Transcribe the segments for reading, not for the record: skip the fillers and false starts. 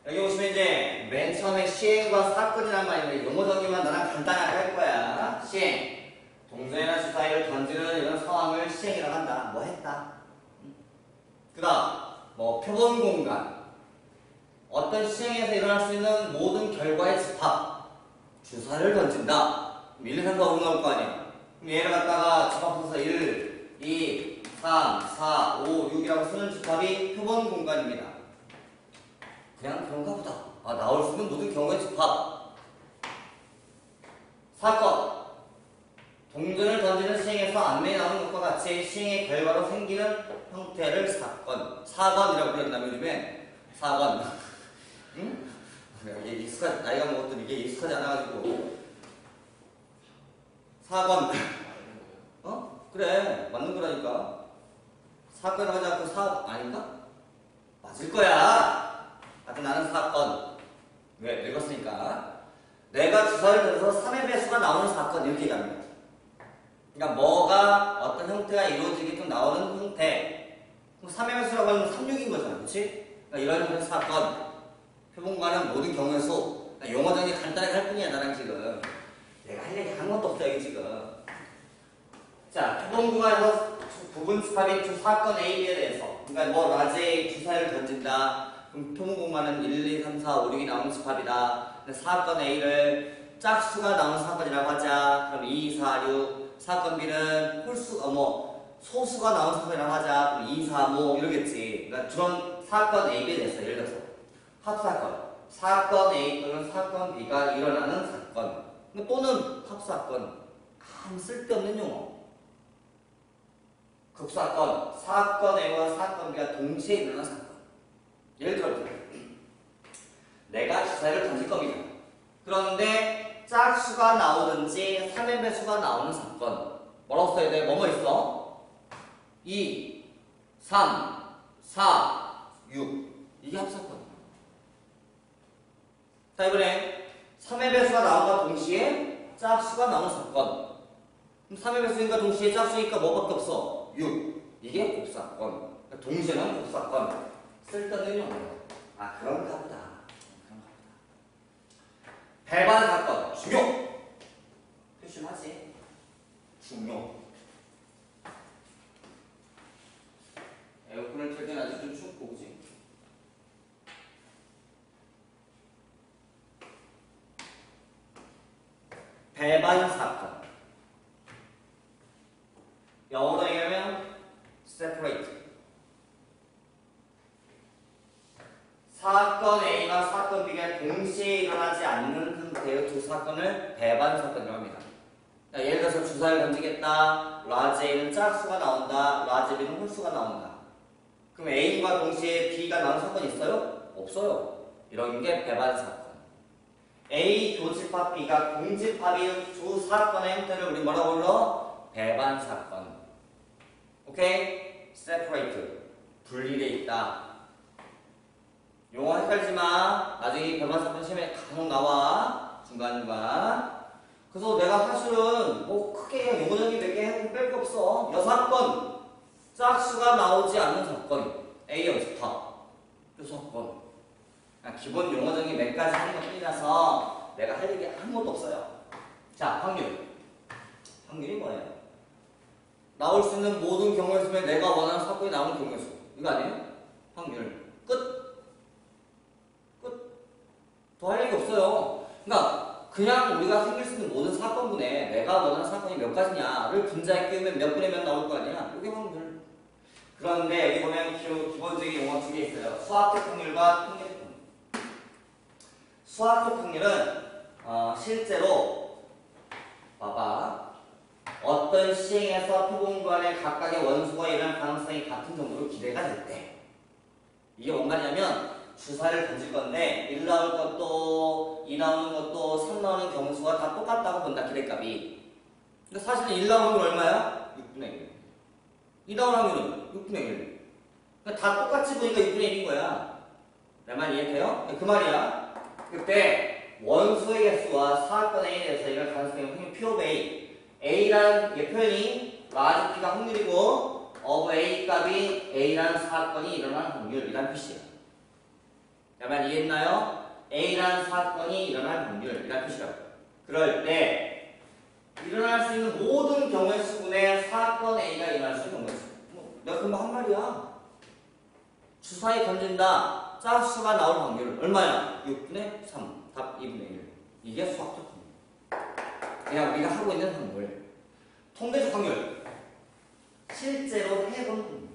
여기 보시면 이제 맨 처음에 시행과 사건이란 말인데 용어 정리만 나랑 간단하게 할 거야. 시행. 동전이나 주사위를 던지는 이런 상황을 시행이라고 한다. 뭐 했다. 그 다음 뭐 표본 공간. 어떤 시행에서 일어날 수 있는 모든 결과의 집합. 주사를 던진다. 1, 2, 3, 4, 5 나올 거 아니야. 그럼 얘를 갖다가 집합해서 1, 2, 3, 4, 5, 6이라고 쓰는 집합이 표본 공간입니다. 그냥 그런가 보다. 아, 나올 수 있는 모든 경우의 집합. 사건. 동전을 던지는 시행에서 안면에 나오는 것과 같이 시행의 결과로 생기는 형태를 사건. 사건이라고 부른다면 요즘에 사건. 응? 이게 익숙하지, 나이가 먹었더니 이게 익숙하지 않아가지고. 사건. 어? 그래. 맞는 거라니까. 사건을 하지 않고 아닌가? 맞을 거야. 하여튼 나는 사건. 왜? 늙었으니까. 내가 주사를 던져서 3의 배수가 나오는 사건. 이렇게 얘기합니다. 그러니까 뭐가 어떤 형태가 이루어지게끔 나오는 형태. 그럼 3의 배수라고 하면 3, 6인 거잖아. 그치? 그러니까 이런 형태의 사건. 표본과는 모든 경우의 수. 그러니까 용어 정리 간단하게 할 뿐이야, 나랑 지금. 내가 할 얘기 아무것도 없어, 여기 지금. 자, 표본구간에서 부분 집합인 두 사건 A, B에 대해서. 그러니까 뭐 라지 A 주사위를 던진다. 그럼 표본공간은 1, 2, 3, 4, 5, 6이 나오는 집합이다. 근데 사건 A를 짝수가 나오는 사건이라고 하자. 그럼 2, 4, 6. 사건 B는 소수가 나오는 사건이라고 하자. 그럼 2, 4, 5 이러겠지. 그러니까 그런 사건 A, B에 대해서 예를 들어서 합사건. 사건 A 또는 사건 B가 일어나는 사건. 또는 합사건. 아무 쓸데없는 용어. 극사건. 사건 A와 사건 B가 동시에 일어나는 사건. 예를 들어보세요. 내가 주사위를 던질 겁니다. 그런데 짝수가 나오든지 3의 배수가 나오는 사건. 뭐라고 써야 돼? 뭐뭐 있어? 2, 3, 4, 6. 이게 합사건이야. 자, 이번에 3의 배수가 나온과 동시에 짝수가 나오는 사건. 그럼 3의 배수니까 동시에 짝수니까 뭐밖에 없어? 6. 이게 곱사건. 동시에 나오는 곱사건. 쓸데없는 용어예요. 아, 그런가 보다. 배반 사건. 중요. 표시하지. 중요. 에어컨을 틀 때는 아직 좀 춥고, 그지? 배반 사건. 영어로 얘기하면 separate. 사건 A와 사건 B가 동시에 일어나지 않는 형태의 두 사건을 배반 사건이라고 합니다. 자, 예를 들어서 주사위를 던지겠다. 라지 A는 짝수가 나온다. 라지 B는 홀수가 나온다. 그럼 A과 동시에 B가 나오는 사건이 있어요? 없어요. 이런 게 배반 사건. A 교집합 B가 공집합인 두 사건의 형태를 우리 뭐라고 불러? 배반 사건. 오케이? separate. 분리되어 있다. 용어 헷갈리지 마. 나중에 배반 사건 시험에 간혹 나와. 중간중간. 그래서 내가 사실은 뭐 크게 용어 정리 몇 개 해도 뺄 게 없어. 여사건. 짝수가 나오지 않는 사건. A 연습합. 요 사건. 기본 용어 정리 몇 가지 하는 것 뿐이라서 내가 할 얘기 아무것도 없어요. 자, 확률. 확률이 뭐예요? 나올 수 있는 모든 경우의 수에 내가 원하는 사건이 나오는 경우의 수. 이거 아니에요? 확률. 끝. 더 할 얘기 없어요. 그러니까 그냥 우리가 생길 수 있는 모든 사건분에 내가 원하는 사건이 몇 가지냐를 분자에 끼우면 몇 분의 몇 나올 거 아니야? 이게 확률. 그런데 여기 보면 기본적인 용어 두 개 있어요. 수학적 확률과 통계적 확률. 수학적 확률은 실제로 봐봐. 어떤 시행에서 표본간의 각각의 원소가 일어날 가능성이 같은 정도로 기대가 될 때. 이게 뭔 말이냐면 주사를 던질 건데 1 나올 것도 2 나오는 것도 3 나오는 경우수가 다 똑같다고 본다. 기대값이. 근데 사실은 1 나오는 건 얼마야? 6분의 1. 2 나오는 확률은 6분의 1. 그러니까 다 똑같이 보니까 6분의 1인 거야. 내 말 이해돼요? 그 말이야. 그때 원소의 개수와 사건의 A에 대해서 이런 가능성의 확률 P of A. A라는 표현이 라지 P가 확률이고 of A 값이 A라는 사건이 일어나는 확률이라는 표시예요. 그러면 이해했나요? A라는 사건이 일어날 확률, 이란 표시라고. 그럴 때 일어날 수 있는 모든 경우의 수분에 사건 A가 일어날 수 있는 경우의 수분. 내가 금방 한 말이야. 주사위 던진다. 짝수가 나올 확률 얼마야? 6분의 3. 답 2분의 1. 이게 수학적 확률. 그냥 우리가 하고 있는 확률. 통계적 확률. 실제로 해본 확률.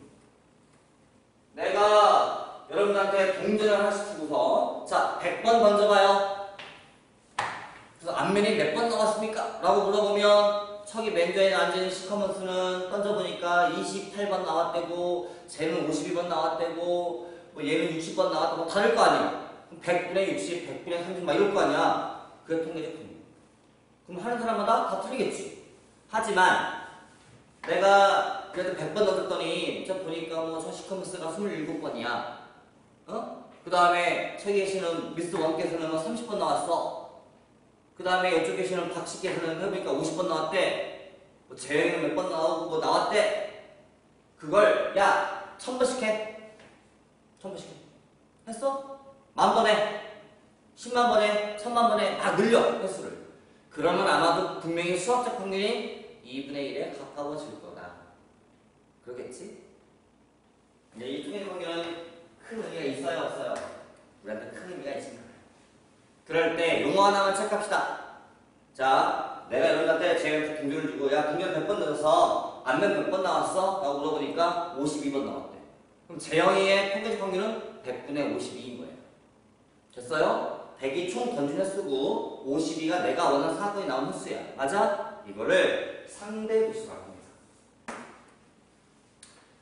내가 여러분한테 동전을 하나씩 주고서 자 100번 던져봐요. 그래서 앞면이 몇 번 나왔습니까? 라고 물어보면 척이 맨 좌에 앉은 시커먼스는 던져보니까 28번 나왔대고 쟤는 52번 나왔대고 뭐 얘는 60번 나왔다고 뭐 다를 거 아니야. 그럼 100분의 60, 100분의 30 막 이럴 거 아니야. 그게 통계적 확률. 그럼 하는 사람마다 다 틀리겠지. 하지만 내가 그래도 100번 던졌더니 저 보니까 뭐 저 시커먼스가 27번이야. 어? 그 다음에 저기 계시는 미스 원께서는 뭐 30번 나왔어. 그 다음에 이쪽 계시는 박씨께서는 해보니까 50번 나왔대. 뭐 재영이는 몇 번 나오고 뭐 나왔대. 그걸 야 1000번씩 해. 1000번씩 해. 했어? 10,000번 해. 10만 번 해. 1000만 번 해. 다 늘려 횟수를. 그러면 아마도 분명히 수학적 확률이 2분의 1에 가까워질 거다. 그러겠지? 이제 이 통계적 확률은 큰 의미가 있어요, 없어요? 우리한테 큰 의미가 있습니다. 그럴 때 용어 하나만 체크합시다. 자, 내가 여러분한테 제가 동전을 주고 야, 동전 100번 넣어서 안면 몇 번 나왔어? 라고 물어보니까 52번 나왔대. 그럼 재영이의 통계적 확률은 100분의 52인 거예요. 됐어요? 100이 총 던진 횟수고 52가 내가 원하는 사건이 나온 횟수야. 맞아? 이거를 상대도수라고 합니다.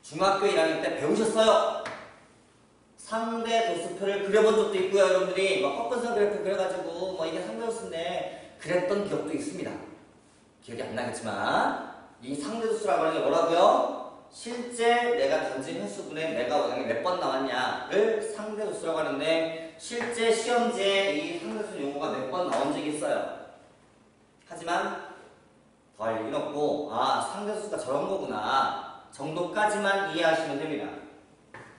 중학교 1학년 때 배우셨어요? 상대도수표를 그려본 적도 있고요. 여러분들이 뭐 헛근선 그래프 그려가지고 뭐 이게 상대도수인데 그랬던 기억도 있습니다. 기억이 안 나겠지만 이 상대도수라고 하는 게 뭐라고요? 실제 내가 던진 횟수분에 내가 원하는 게 몇 번 나왔냐를 상대도수라고 하는데 실제 시험지에 이 상대도수 용어가 몇 번 나온 적이 있어요. 하지만 더 할 얘기는 없고 아 상대도수가 저런 거구나 정도까지만 이해하시면 됩니다.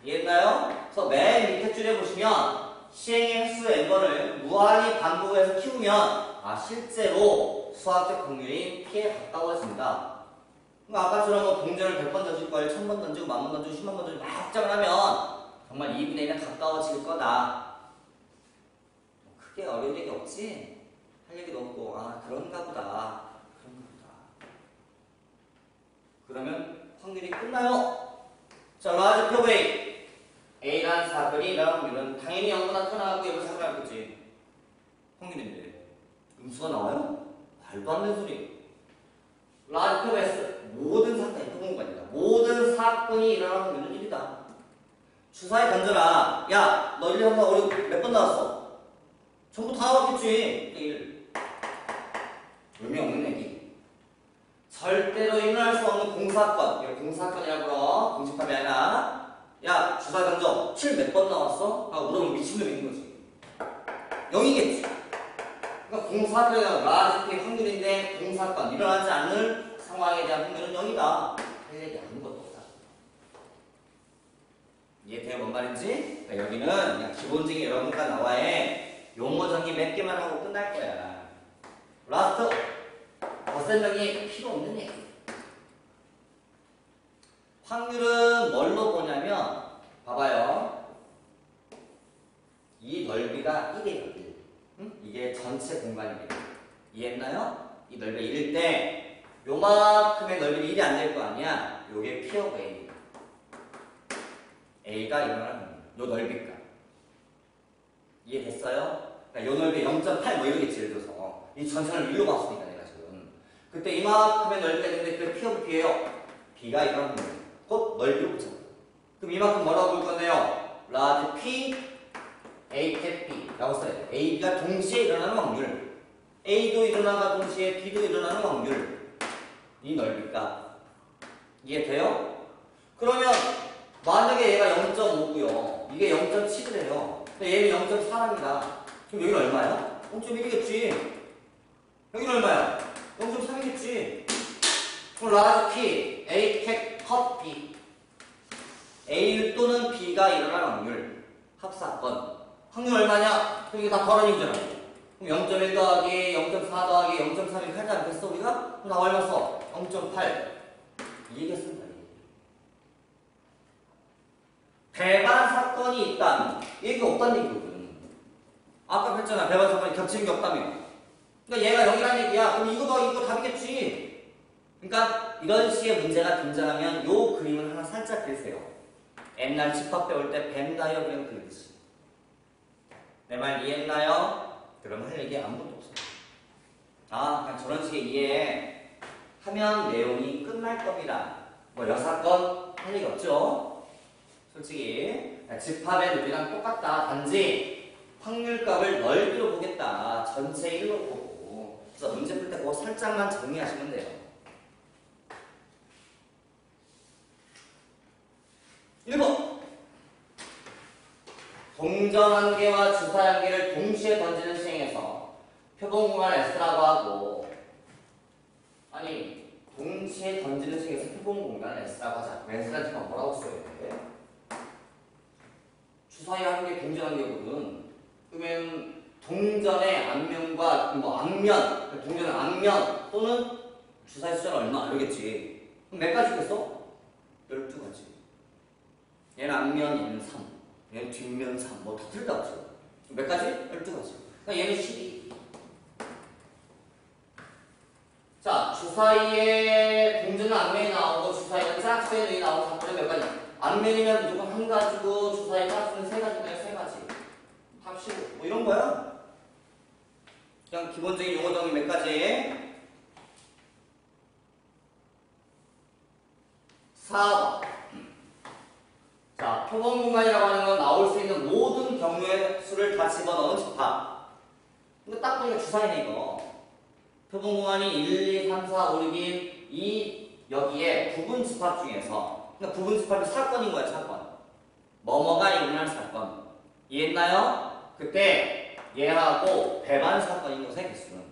이해했나요? 그래서 맨 밑에 줄에 보시면 시행의 횟수 n번을 무한히 반복해서 키우면 아 실제로 수학적 확률이 P에 가까워진다. 그럼 아까처럼 뭐 동전을 100번 던질 걸 1000번 던지고 10,000번 던지고 100,000번 던지고 막 확장을 하면 정말 2분의 1에 가까워질 거다. 크게 어려운 얘기 없지? 할 얘기도 없고 아 그런가 보다. 그런가 보다. 그러면 확률이 끝나요. 자, 라지 표베이 A라는 사건이 일어날 확률은 당연히 0도 나타나고 여기 사건이 나겠지. 확률인데 음수가 나와요? 말도 안 되는 소리. 라지 표베이 모든 사건이 통공관이다. 모든 사건이 일어날 확률은 1이다. 주사위 던져라. 야, 너 1, 2, 3, 4, 5, 6 몇 번 나왔어? 전부 다 나왔겠지. 1. 의미 없는 얘기. 절대로 일어날 수 없는 공사건. 이걸 공사건이라고 불러. 공식합이 아니라. 야, 주사위 던져. 7 몇 번 나왔어? 라고 물어보면 미친놈이 있는 거지. 0이겠지. 그러니까 공사건이라고 라지피 확률인데 공사건. 일어나지 않는 상황에 대한 확률은 0이다. 할 얘기 아무것도 없다. 이해돼요? 뭔 말인지? 그러니까 여기는 그냥 기본적인 여러분과 나와의 용어 정리 몇 개만 하고 끝날 거야. 라스트. 더 설명이 필요 없는 얘기. 확률은 뭘로 보냐면 봐봐요. 이 넓이가 1이에요. 1. 응? 이게 전체 공간입니다. 이해했나요? 이 넓이가 1일 때 요만큼의 넓이는 1이 안 될 거 아니야. 요게 P 오브 A입니다. A가 일어나는 확률. 요 넓이가. 이해됐어요? 그러니까 요 넓이 0.8 뭐 이러겠지. 예를 들어서 이 전체를 1로 봤으니까 내가 지금. 그때 이만큼의 넓이가 있는데 그게 P 오브 B예요. B가 일어나는 확률. 곧 넓이로 붙여. 그럼 이만큼 뭐라고 볼 건데요? 라지 P, A 캡 B 라고 써야 돼. A, B가 동시에 일어나는 확률. A도 일어나가 동시에 B도 일어나는 확률. 이 넓이가. 이해돼요? 그러면 만약에 얘가 0.5고요. 이게 0.7이래요. 얘는 0.4입니다. 그럼 여기는 얼마야? 0.1이겠지. 여기는 얼마야? 0.3이겠지. 그럼 라지 P, A 캡 컷 B. A 또는 B가 일어날 확률. 합사건. 확률 얼마냐? 그럼 이게 다 덜어내기잖아. 그럼 0.1 더하기 0.4 더하기 0.3이 8도 안 됐어 우리가? 그럼 나 얼마 써? 0.8. 이 얘기 쓴다. 배반 사건이 있다면 얘기가 없다는 얘기거든. 아까 그랬잖아. 배반 사건이 겹치는 게 없다며. 그러니까 얘가 0이라는 얘기야. 그럼 이거 더 이거 답이겠지. 그러니까 이런 식의 문제가 등장하면 요 그림을 하나 살짝 그리세요. 옛날 집합 배울 때 벤 다이어그램 그리듯이. 내 말 이해했나요? 그럼 할 얘기 아무것도 없어요. 아, 그냥 저런 식의 이해하면 내용이 끝날 겁니다. 뭐 여사건 할 얘기 없죠? 솔직히 집합의 논리랑 똑같다. 단지 확률값을 넓이로 보겠다. 전체 1로 보고. 그래서 문제 풀 때 그거 살짝만 정리하시면 돼요. 1번 동전 한 개와 주사 한 개를 동시에 던지는 시행에서 표본공간 S라고 하고, 아니 동시에 던지는 시행에서 표본공간 S라고 하자. S라는 지금 뭐라고 써야 돼? 주사위 한 개, 동전 한 개거든. 그러면 동전의 앞면과 뭐 앞면, 동전의 앞면 또는 주사위 숫자는 얼마? 이러겠지. 그럼 몇 가지 있겠어? 12가지. 얘는 앞면, 얘는 3. 얘는 뒷면 3. 뭐 다 틀릴까 보죠. 몇 가지? 12가지. 그러니까 얘는 12. 자, 주사위에 동전은 앞면이 나오고 주사위는 짝수에 나오고 사건은 몇 가지? 앞면이면 무조건 한 가지고 주사위 짝수는 세 가지면 세 가지. 합시고 뭐 이런 거야. 그냥 기본적인 용어 정리 몇 가지. 4번. 자, 표본공간이라고 하는 건 나올 수 있는 모든 경우의 수를 다 집어넣은 집합. 이거 딱 보니까 주사위네 이거. 표본공간이 1, 2, 3, 4, 5, 6인 이 여기에 부분 집합 중에서, 그러니까 부분 집합이 사건인 거야. 사건. 뭐뭐가 일어날 사건. 이해했나요? 그때 얘하고 배반 사건인 것의 개수는,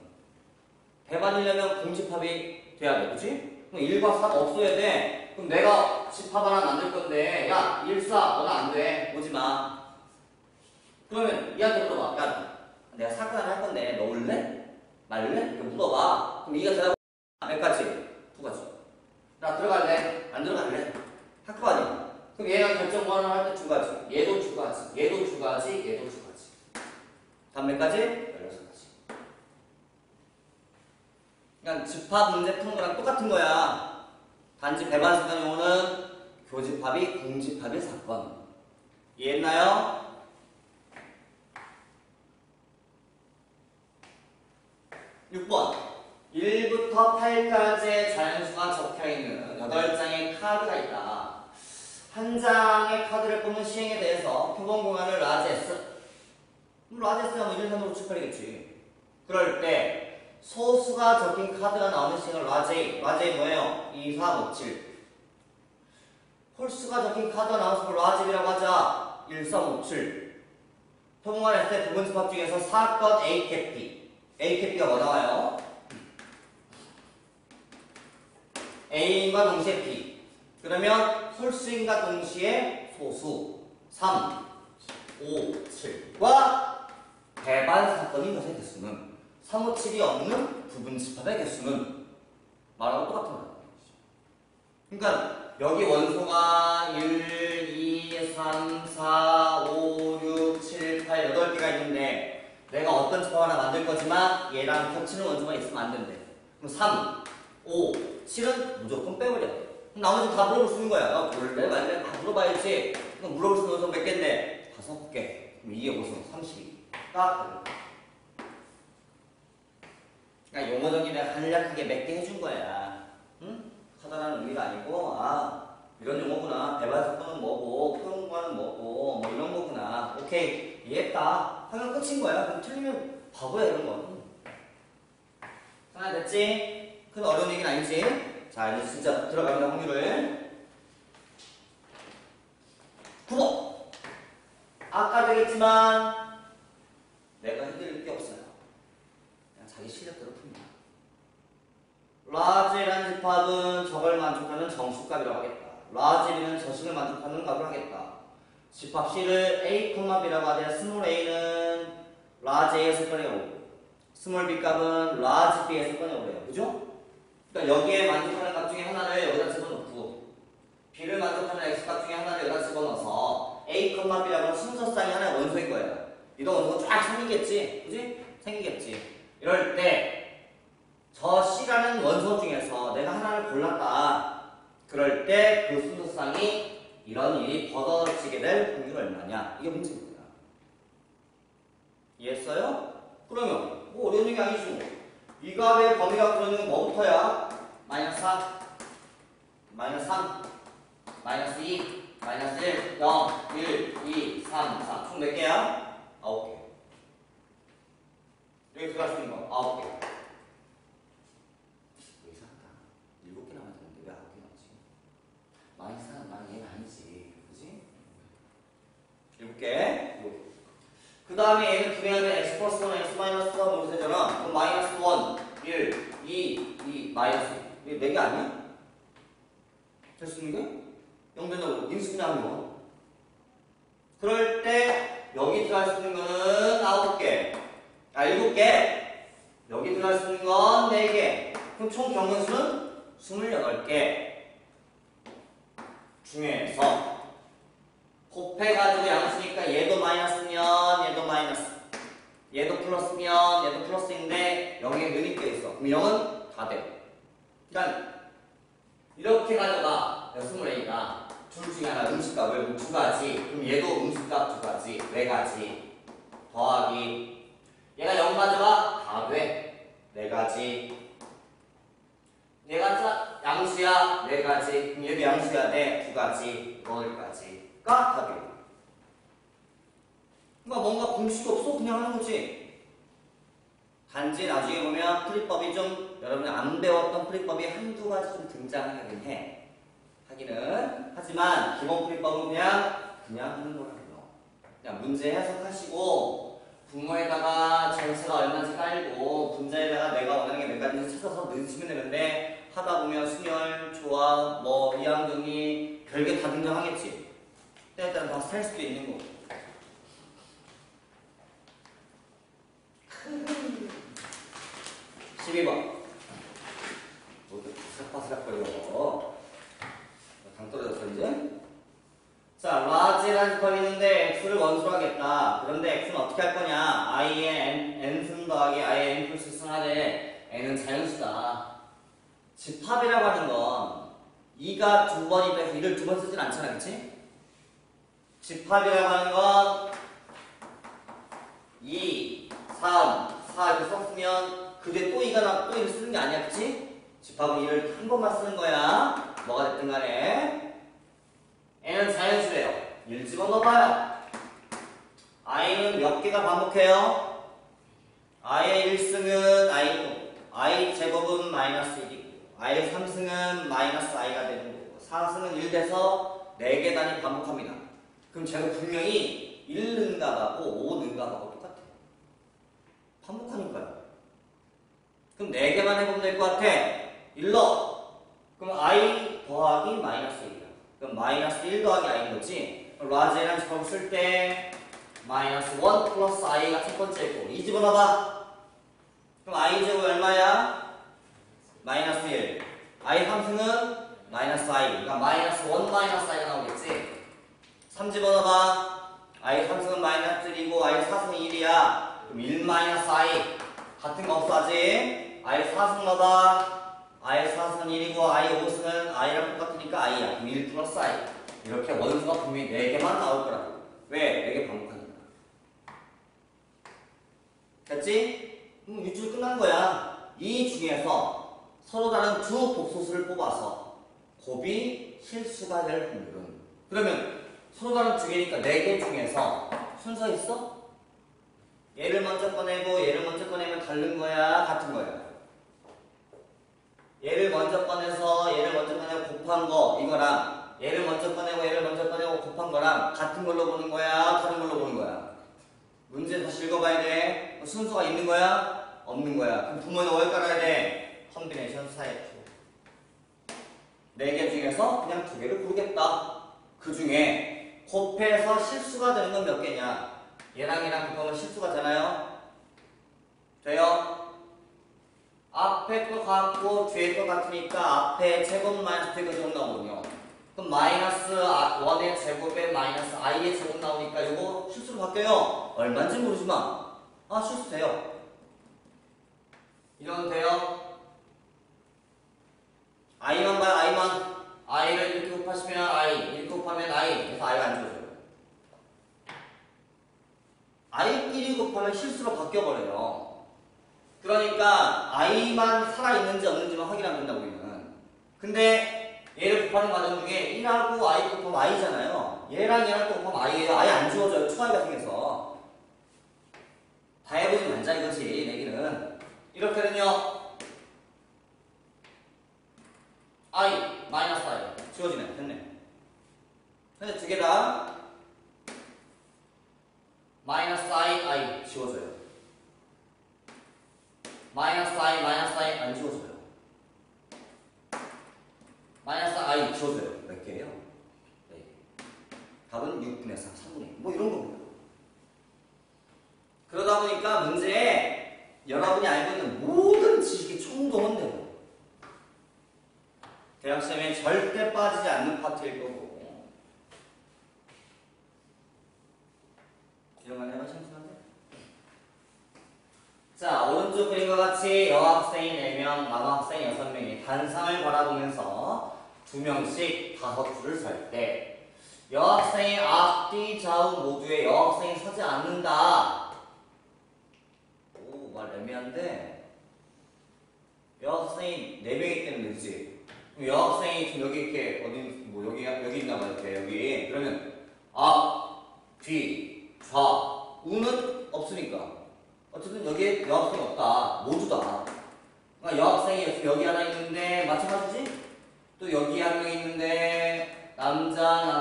배반이려면 공집합이 돼야 돼. 그치? 그럼 1과 4가 없어야 돼. 그럼 내가 집합 하나 만들 건데, 야 1, 4 너는 안 돼. 오지 마. 그러면 얘한테 물어봐. 야 내가 사건 하나 할 건데 너 올래? 말래? 이렇게 물어봐. 그럼 이가 대답 몇 가지? 2가지. 나 들어갈래? 안 들어갈래? 할 거 아니야. 그럼 얘가 결정 뭐 하나 할 때 2가지. 얘도 2가지. 얘도 2가지. 얘도 2가지. 다음 몇 가지? 16가지. 그냥 집합 문제 푸는 거랑 똑같은 거야. 단지 배반 사건 용어는 교집합이 공집합의 사건. 이해했나요? 6번 1부터 8까지의 자연수가 적혀있는 8장의 카드가 있다. 한 장의 카드를 뽑는 시행에 대해서 표본공간을 라지 S하면 1, 2, 3으로 추측하겠지. 그럴 때 소수가 적힌 카드가 나오는 시행을 라지 뭐예요? 2, 3, 5, 7. 홀수가 적힌 카드가 나와서 그걸 라지라고 하자. 1, 3, 5, 7. 표본공간 S의 부분 집합 중에서 사건 A 캡 B. A 캡 B가 뭐 나와요? A인과 동시에 B. 그러면 홀수인과 동시에 소수 3, 5, 7과 배반 사건인 것의 개수는 3, 5, 7이 없는 부분 집합의 개수는 말하고 똑같은 거예요. 그러니까 여기 원소가 1, 2, 3, 4, 5, 6, 7, 8, 8개가 있는데 내가 어떤 집합 하나 만들 거지만 얘랑 겹치는 원소가 있으면 안 된대. 그럼 3, 5, 7은 무조건 빼버려. 그럼 나머지 다 물어볼 수 있는 거야. 나 볼래? 말래? 다 물어봐야지. 그럼 물어볼 수 있는 원소 몇 개인데? 5개. 그럼 이게 무슨 32. 딱. 그러니까 용어적인 내가 간략하게 몇 개 해준 거야. 응? 커다란 의미가 아니고, 아, 이런 용어구나. 배반 사건은 뭐고, 표현과는 뭐고, 뭐 이런 거구나. 오케이. 이해했다. 하면 끝인 거야. 그럼 틀리면 바보야, 이런 거. 자, 됐지? 큰 어려운 얘기는 아니지? 자, 이제 진짜 들어갑니다, 확률을. 9번. 아까 되겠지만, 내가 해드릴 게 없어요. 그냥 자기 실력대로 풉니다. 라지라는 집합은 저걸 만족하는 정수값이라고 하겠다. 라지는 저식을 만족하는 값을 하겠다. 집합 C를 A, B라고 하되 스몰 a는 라지 A에서 꺼내오고 스몰 B 값은 라지 B에서 꺼내오래요. 그죠? 그러니까 여기에 만족하는 값 중에 하나를 여기다 집어넣고 B를 만족하는 X 값 중에 하나를 여기다 집어넣어서 A, B라고 순서쌍이 하나의 원소인 거예요. 이런 원소가 쫙 생기겠지? 그지? 생기겠지. 이럴 때 저 C라는 원소 중에서 내가 하나를 골랐다. 그럴 때 그 순서쌍이 이런 일이 벌어지게 될 확률이 얼마냐? 이게 문제입니다. 이해했어요? 그러면 뭐 어려운 얘기 아니지 뭐. 이 값의 범위가 그러는 뭐부터야? 마이너스 4, 마이너스 3, 마이너스 2, 마이너스 1, 0, 1, 2, 3, 4. 총 몇 개야? 9개. 여기 들어갈 수 있는 거 9개. 왜 이상하다. 7개 남았는데 왜 9개 남지? 마이너스 4는 난 얘는 아니지. 그지? 7개. 그 다음에 얘는 분해하면 x 플러스 1, x 마이너스 1 모르세잖아. 그럼 마이너스 1, 1, 2, 2, 마이너스 2. 이게 4개 아니야? 될 수 있는 게? 0 된다고. 인수분해하는 거. 그럴 때 여기 들어갈 수 있는 거는 9개. 7개. 여기 들어갈 수 있는 건 4개. 그럼 총 경분수는 28개. 중에서 곱해가지고 양수니까 얘도 마이너스면 얘도 마이너스, 얘도 플러스면 얘도 플러스인데 0에 는이 껴있어. 그럼 0은 다 돼. 그러니까 이렇게 가져가. 24개가 둘 중에 하나 음수값을 2가지. 그럼 얘도 음수값 2가지, 4가지 더하기 얘가 0 가져가 다 돼. 4가지. 얘가 양수야 4가지. 그럼 얘도 양수야 돼. 2가지, 8가지가 답이에요. 그러니까 뭔가 공식이 없어. 그냥 하는 거지. 단지 나중에 보면 풀이법이 좀 여러분이 안 배웠던 풀이법이 한두 가지 좀 등장하긴 해. 하기는 하지만 기본 풀이법은 그냥 하는 거라고요. 그냥 문제 해석하시고 분모에다가 전체가 얼마인지 깔고 분자에다가 내가 원하는 게 몇 가지인지 찾아서 넣으시면 되는데 하다 보면 순열, 조합, 뭐 이항정리 별게 다 등장하겠지. 때에 따라 다 살 수도 있는 거고. 12번. 모두 바스락바스락거려. 당 떨어졌어 이제. 자, 라지라는 집합이 있는데 x를 원수로 하겠다. 그런데 x는 어떻게 할 거냐? i의 n승 더하기 i의 n 플러스 승 하되 n은 자연수다. 집합이라고 하는 건 2가 2번이 돼서 2를 2번 쓰진 않잖아, 그치? 집합이라고 하는 건 2, 3, 4 이렇게 썼으면 그 뒤에 또 2가 나고 또 1을 쓰는 게 아니야, 그치? 집합은 2를 한 번만 쓰는 거야. 뭐가 됐든 간에. n은 자연수래요. 1 집어넣어봐요. i는 몇 개가 반복해요? i의 1승은 i 제곱은 마이너스 1이고 i의 3승은 마이너스 i가 되는 거고 4승은 1 돼서 4개 단위 반복합니다. 그럼 제가 분명히 1능값하고 5능값하고 똑같아요. 반복하니까요. 그럼 4개만 해보면 될 것 같아. 1로. 그럼 i 더하기 마이너스 1이야. 그럼 마이너스 1 더하기 i인 거지. 라지라는 집합을 쓸 때 마이너스 1 플러스 i가 첫 번째고 2 집어넣어봐. 그럼 i 제곱 얼마야? 마이너스 1. i 3승은 마이너스 i. 그러니까 마이너스 1 마이너스 i가 나오겠지. 3 집어넣어봐. i 3승은 마이너스 1이고 i 4승은 1이야. 그럼 1 마이너스 i. 같은 거 없어 아직. i 4승 넣어봐. i 4승은 1이고 i 5승은 i랑 똑같으니까 i야. 그럼 1 플러스 i. 이렇게 원수가 분명히 4개만 나올 거라고. 왜? 4개 반복하니까. 됐지? 그럼 유출 끝난 거야. 이 중에서 서로 다른 두 복소수를 뽑아서 곱이 실수가 될 확률은. 그러면 서로 다른 두 개니까 4개 중에서 순서 있어? 얘를 먼저 꺼내고 얘를 먼저 꺼내면 다른 거야? 같은 거야? 얘를 먼저 꺼내서 얘를 먼저 꺼내고 곱한 거 이거랑 얘를 먼저 꺼내고 얘를 먼저 꺼내고 곱한 거랑 같은 걸로 보는 거야? 다른 걸로 보는 거야? 문제 다시 읽어봐야 돼. 순서가 있는 거야? 없는 거야? 그럼 부모는 뭘 깔아야 돼? 컨비네이션 사이트. 4개 중에서 그냥 2개를 고르겠다. 그 중에 곱해서 실수가 되는 건 몇 개냐? 얘랑 얘랑 곱하면 실수가 되나요? 돼요? 앞에 거 같고 뒤에 거 같으니까 앞에 제곱 마이너스 뒤에 거 제곱 나오거든요. 그럼 마이너스 1의 제곱에 마이너스 i의 제곱 나오니까 이거 실수로 바뀌어요. 얼마인지 모르지만 실수 돼요. 이러면 돼요. i만 봐요. i만. i를 이렇게 곱하시면 i, 이렇게 곱하면 i. 그래서 i가 안 주어져요. i끼리 곱하면 실수로 바뀌어버려요. 그러니까 i만 살아있는지 없는지만 확인하면 된다고 우리는. 근데 얘를 곱하는 과정 중에 1하고 i 곱하면 i잖아요. 얘랑 얘랑 또 곱하면 i예요. i 안 주어져요. 추가이가 생겨서. 다 해보지 말자 이거지 내기는. 이렇게 되면요 i 마이너스 i 지워지네. 됐네. 근데 두 개 다 마이너스 i 지워져요. 마이너스 i 안 지워져요. 마이너스 i 지워져요. 몇 개예요? 네. 답은 6분의 3, 3분의 1. 뭐 이런 겁니다. 그러다 보니까 문제에 여러분이 알고 있는 모든 지식이 총동원 되고 대학시험에 절대 빠지지 않는 파트일 거고 이런 거 해봐 참신한데? 자, 오른쪽 그림과 같이 여학생이 4명, 남학생 6명이 단상을 바라보면서 2명씩 5줄을 설 때 여학생의 앞뒤 좌우 모두에 여학생이 서지 않는다. 오, 말 애매한데 여학생이 4명이기 때문에 그치? 그럼 여학생이 지금 여기 이렇게 어디 뭐 여기 있나 봐 이렇게 여기 그러면 앞, 뒤, 좌, 우는 없으니까 어쨌든 여기에 여학생이 없다. 모두 다. 그러니까 여학생이 여기 하나 있는데 마찬가지지? 또 여기 한 명 있는데 남자.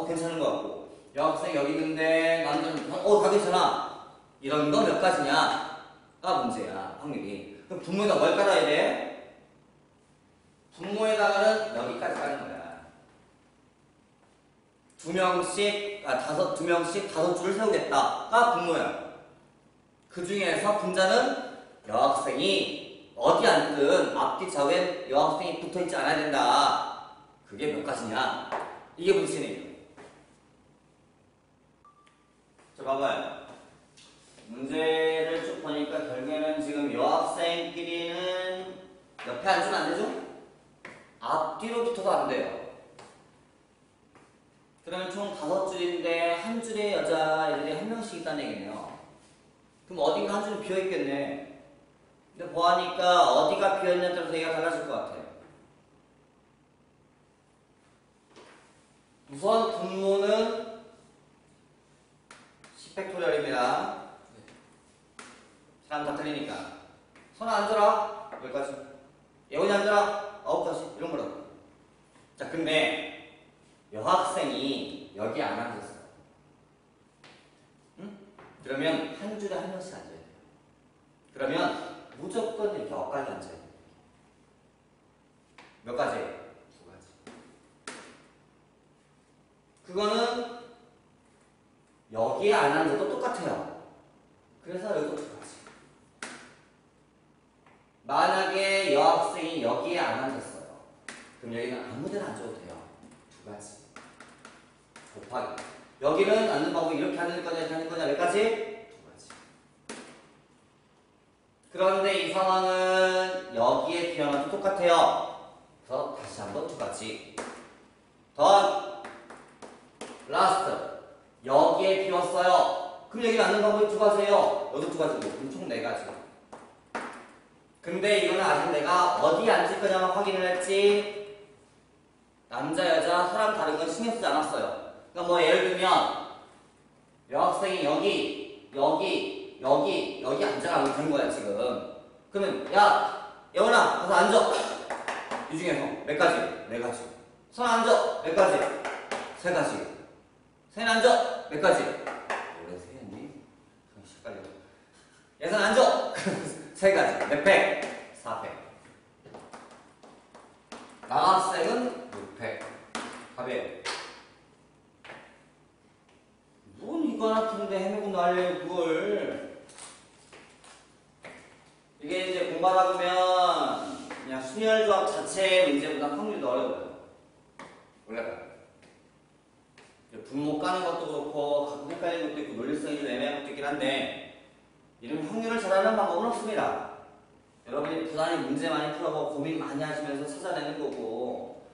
괜찮은 것 같고 여학생 여기 있는데 남자는 다 괜찮아. 이런 거 몇 가지냐가 문제야. 확률이. 그럼 분모에다 뭘 깔아야 돼? 분모에다가는 여기까지 깔는 거야. 2명씩 5줄을 세우겠다가 분모야. 그 중에서 분자는 여학생이 어디 앉든 앞뒤 좌우에 여학생이 붙어있지 않아야 된다. 그게 몇 가지냐? 이게 문제네요. 자, 봐봐요. 문제를 쭉 보니까 결국에는 지금 여학생끼리는 옆에 앉으면 안 되죠? 앞뒤로 붙어도 안 돼요. 그러면 총 5줄인데 한 줄에 여자애들이 한 명씩 있다는 얘기네요. 그럼 어딘가 한 줄은 비어있겠네. 근데 보아하니까 어디가 비어있냐에 따라서 얘기가 달라질 것 같아요. 우선 분모는 10팩토리얼입니다. 사람 다 틀리니까. 선아 앉아라. 여기까지. 예원이 앉아라. 9가지. 이런 거라고. 자, 근데 여학생이 여기 안 앉았어요. 응? 그러면 한 줄에 한 명씩 앉아야 돼요. 그러면 무조건 이렇게 엇갈게 앉아야 돼요. 몇 가지? 2가지. 그거는 여기에 안 앉아도 똑같아요. 그래서 여기도 2가지. 만약에 여학생이 여기에 안 앉았어요. 그럼 여기는 아무 데나 앉아도 돼요. 2가지. 곱하기. 여기는 앉는 방법이 이렇게 앉는 거냐, 이렇게 앉는 거냐, 몇 가지? 2가지. 그런데 이 상황은 여기에 비하면 똑같아요. 그래서 다시 한번 2가지. 더 라스트. 여기에 비웠어요. 그럼 여기 앉는 방법이 2가지예요. 여기도 2가지고. 그럼 총 4가지. 근데 이거는 아직 내가 어디 앉을 거냐만 확인을 했지 남자, 여자, 사람 다른 건 신경 쓰지 않았어요. 그러니까 뭐 예를 들면 여학생이 여기 앉아라고 된 거야 지금. 그러면 야 예원아 가서 앉아. 이 중에서 몇 가지? 4가지. 선아 앉아. 몇 가지? 3가지. 세연 앉아. 몇 가지? 원래 세연이? 헷갈려. 예선 앉아. 3가지. 몇 팩? 4팩. 남학생은 6팩. 답이에요. 물. 이게 이제 공부하다 보면 그냥 순열조합 자체의 문제보다 확률이 더 어려워요. 원래가. 분모 까는 것도 그렇고 가끔 헷갈리는 것도 있고 논리성이 좀 애매한 것도 있긴 한데 이런 확률을 잘하는 방법은 없습니다. 여러분이 부단히 문제 많이 풀어보고 고민 많이 하시면서 찾아내는 거고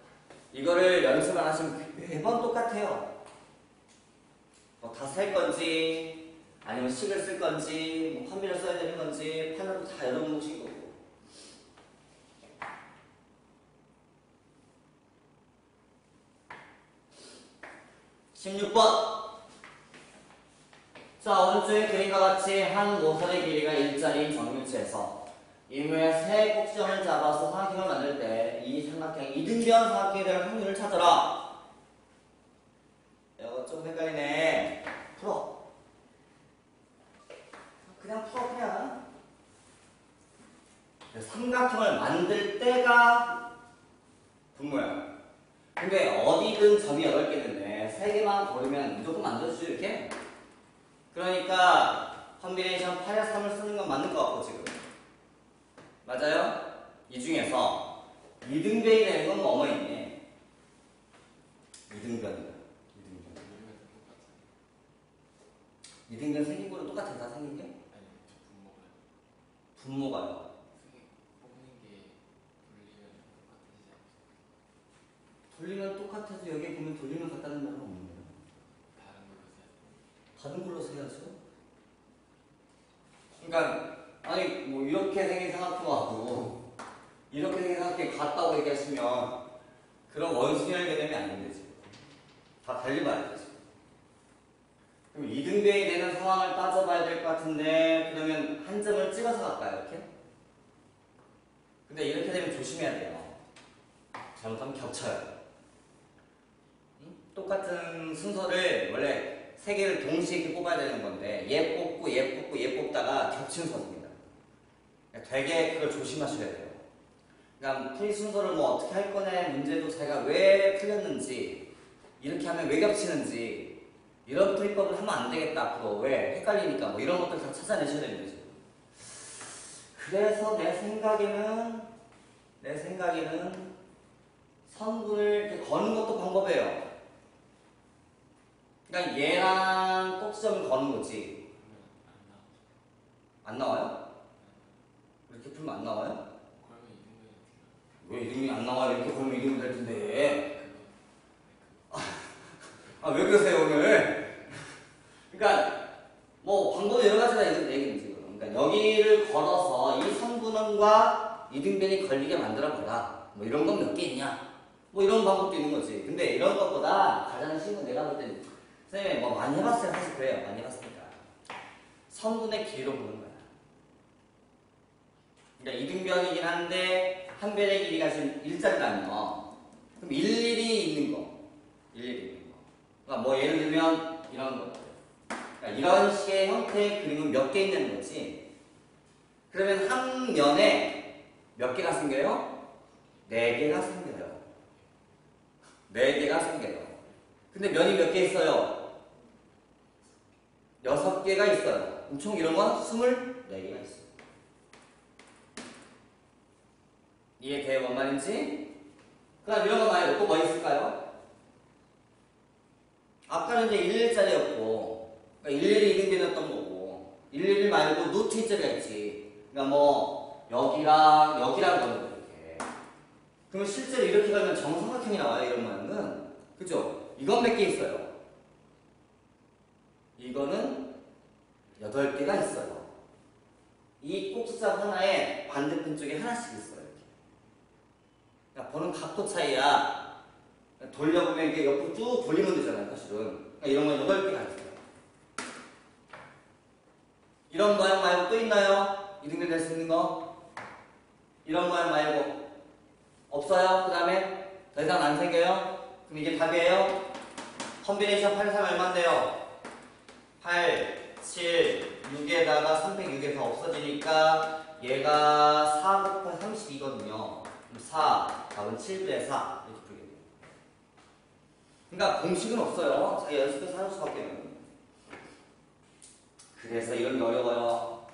이거를 연습 안 하시면 매번 똑같아요. 뭐 다 셀 건지 아니면 식을 쓸 건지 뭐 판비를 써야 되는 건지 판으로 다 여러분 몫인 거고. 16번. 자, 오른쪽에 그림과 같이 한 모서리 길이가 일자리인 정육체에서 임무의 세 꼭지점을 잡아서 삼각형을 만들 때 이 삼각형이 이등변 삼각형이 될 확률을 찾아라. 이거 좀 헷갈리네. 풀어. 그냥 풀어, 그냥. 삼각형을 만들 때가 분모야. 근데 어디든 점이 8개인데 3개만 고르면 무조건 만들어주죠, 이렇게? 그러니까 컨비네이션 8의 3을 쓰는 건 맞는 것 같고 지금 맞아요? 이 중에서 이등변이 되는 건 뭐뭐 있네? 이등변이다. 이등변 생긴 거랑 똑같아. 다 생긴 게? 아니, 저 분모가요. 뽑는 게 돌리면 똑같아서 여기 보면 돌리면 같다는 말은 없는 거예요. 다른 걸로 세야죠. 그러니까 아니 뭐 이렇게 생긴 삼각형하고 이렇게 생긴 삼각형이 같다고 얘기하시면 그런 원순열 개념이 아닌데 지금 다 달리 봐야 되죠. 그럼 이등변이 되는 상황을 따져봐야 될 것 같은데 그러면 한 점을 찍어서 갈까요? 이렇게? 근데 이렇게 되면 조심해야 돼요. 잘못하면 겹쳐요. 똑같은 순서를 원래 3개를 동시에 이렇게 뽑아야 되는 건데 얘 뽑고 얘 뽑고 얘 뽑다가 겹치는 선입니다. 되게 그걸 조심하셔야 돼요. 그러니까 풀이 순서를 뭐 어떻게 할 거냐 문제도 자기가 왜 풀렸는지 이렇게 하면 왜 겹치는지 이런 풀이법을 하면 안 되겠다 앞으로 왜 헷갈리니까 뭐 이런 것들 다 찾아내셔야 되는 거죠. 그래서 내 생각에는 선분을 이렇게 거는 것도 방법이에요. 그러니까 얘랑 꼭지점을 거는 거지. 안 나와요? 이렇게 풀면 안 나와요? 왜 이름이 안 나와요? 이렇게 걸면 이름이 될 텐데. 왜 그러세요 오늘? 그러니까 뭐 방법이 여러 가지가 있는 얘기는 지금. 그러니까 여기를 걸어서 이 선분원과 이등변이 걸리게 만들어 보라. 뭐 이런 건 몇 개 있냐? 뭐 이런 방법도 있는 거지. 근데 이런 것보다 가장 쉬운 건 내가 볼 때는 선생님 뭐 많이 해봤어요. 사실 그래요. 많이 해봤으니까. 선분의 길이로 보는 거야. 그러니까 이등변이긴 한데 한 변의 길이가 지금 일자리라면 그럼 일일이 있는 거. 그러니까 뭐 예를 들면 이런 거. 그러니까 이런 식의 형태의 그림은 몇 개 있는 거지. 그러면 한 면에 몇 개가 생겨요? 4개가 생겨요. 4개가 생겨요. 근데 면이 몇 개 있어요? 6개가 있어요. 그럼 총 이런 건 24개가 있어요. 이해돼요? 뭔 말인지? 그럼 이런 거 말고 또 뭐 있을까요? 아까는 이제 일일자리였고 그러니까 일일이 이등변이었던 거고 일일 말고 노트 일자리가 있지. 그러니까 뭐 여기랑 거는 거 이렇게. 그러면 실제로 이렇게 가면 정삼각형이 나와요. 이런 모양은. 그죠? 이건 몇 개 있어요? 이거는 8개가 있어요. 이 꼭지점 하나에 반대편 쪽에 하나씩 있어요. 이렇게. 그러니까 보는 각도 차이야. 돌려보면 이렇게 옆으로 쭉 돌리면 되잖아요. 사실은. 그러니까 이런 건 8개가 있어요. 이런 모양 말고 또 있나요? 이등변 될 수 있는 거? 이런 모양 말고 없어요? 그 다음에 더 이상 안 생겨요? 그럼 이게 답이에요? 컨비네이션 8, 3 얼마인데요? 8, 7, 6에다가 306에서 없어지니까 얘가 4 곱하기 32거든요. 4, 답은 7분의 4 이렇게 풀겠네요. 그러니까 공식은 없어요. 자기 연습해서 하는 수밖에 없는. 그래서 이런 게 어려워요.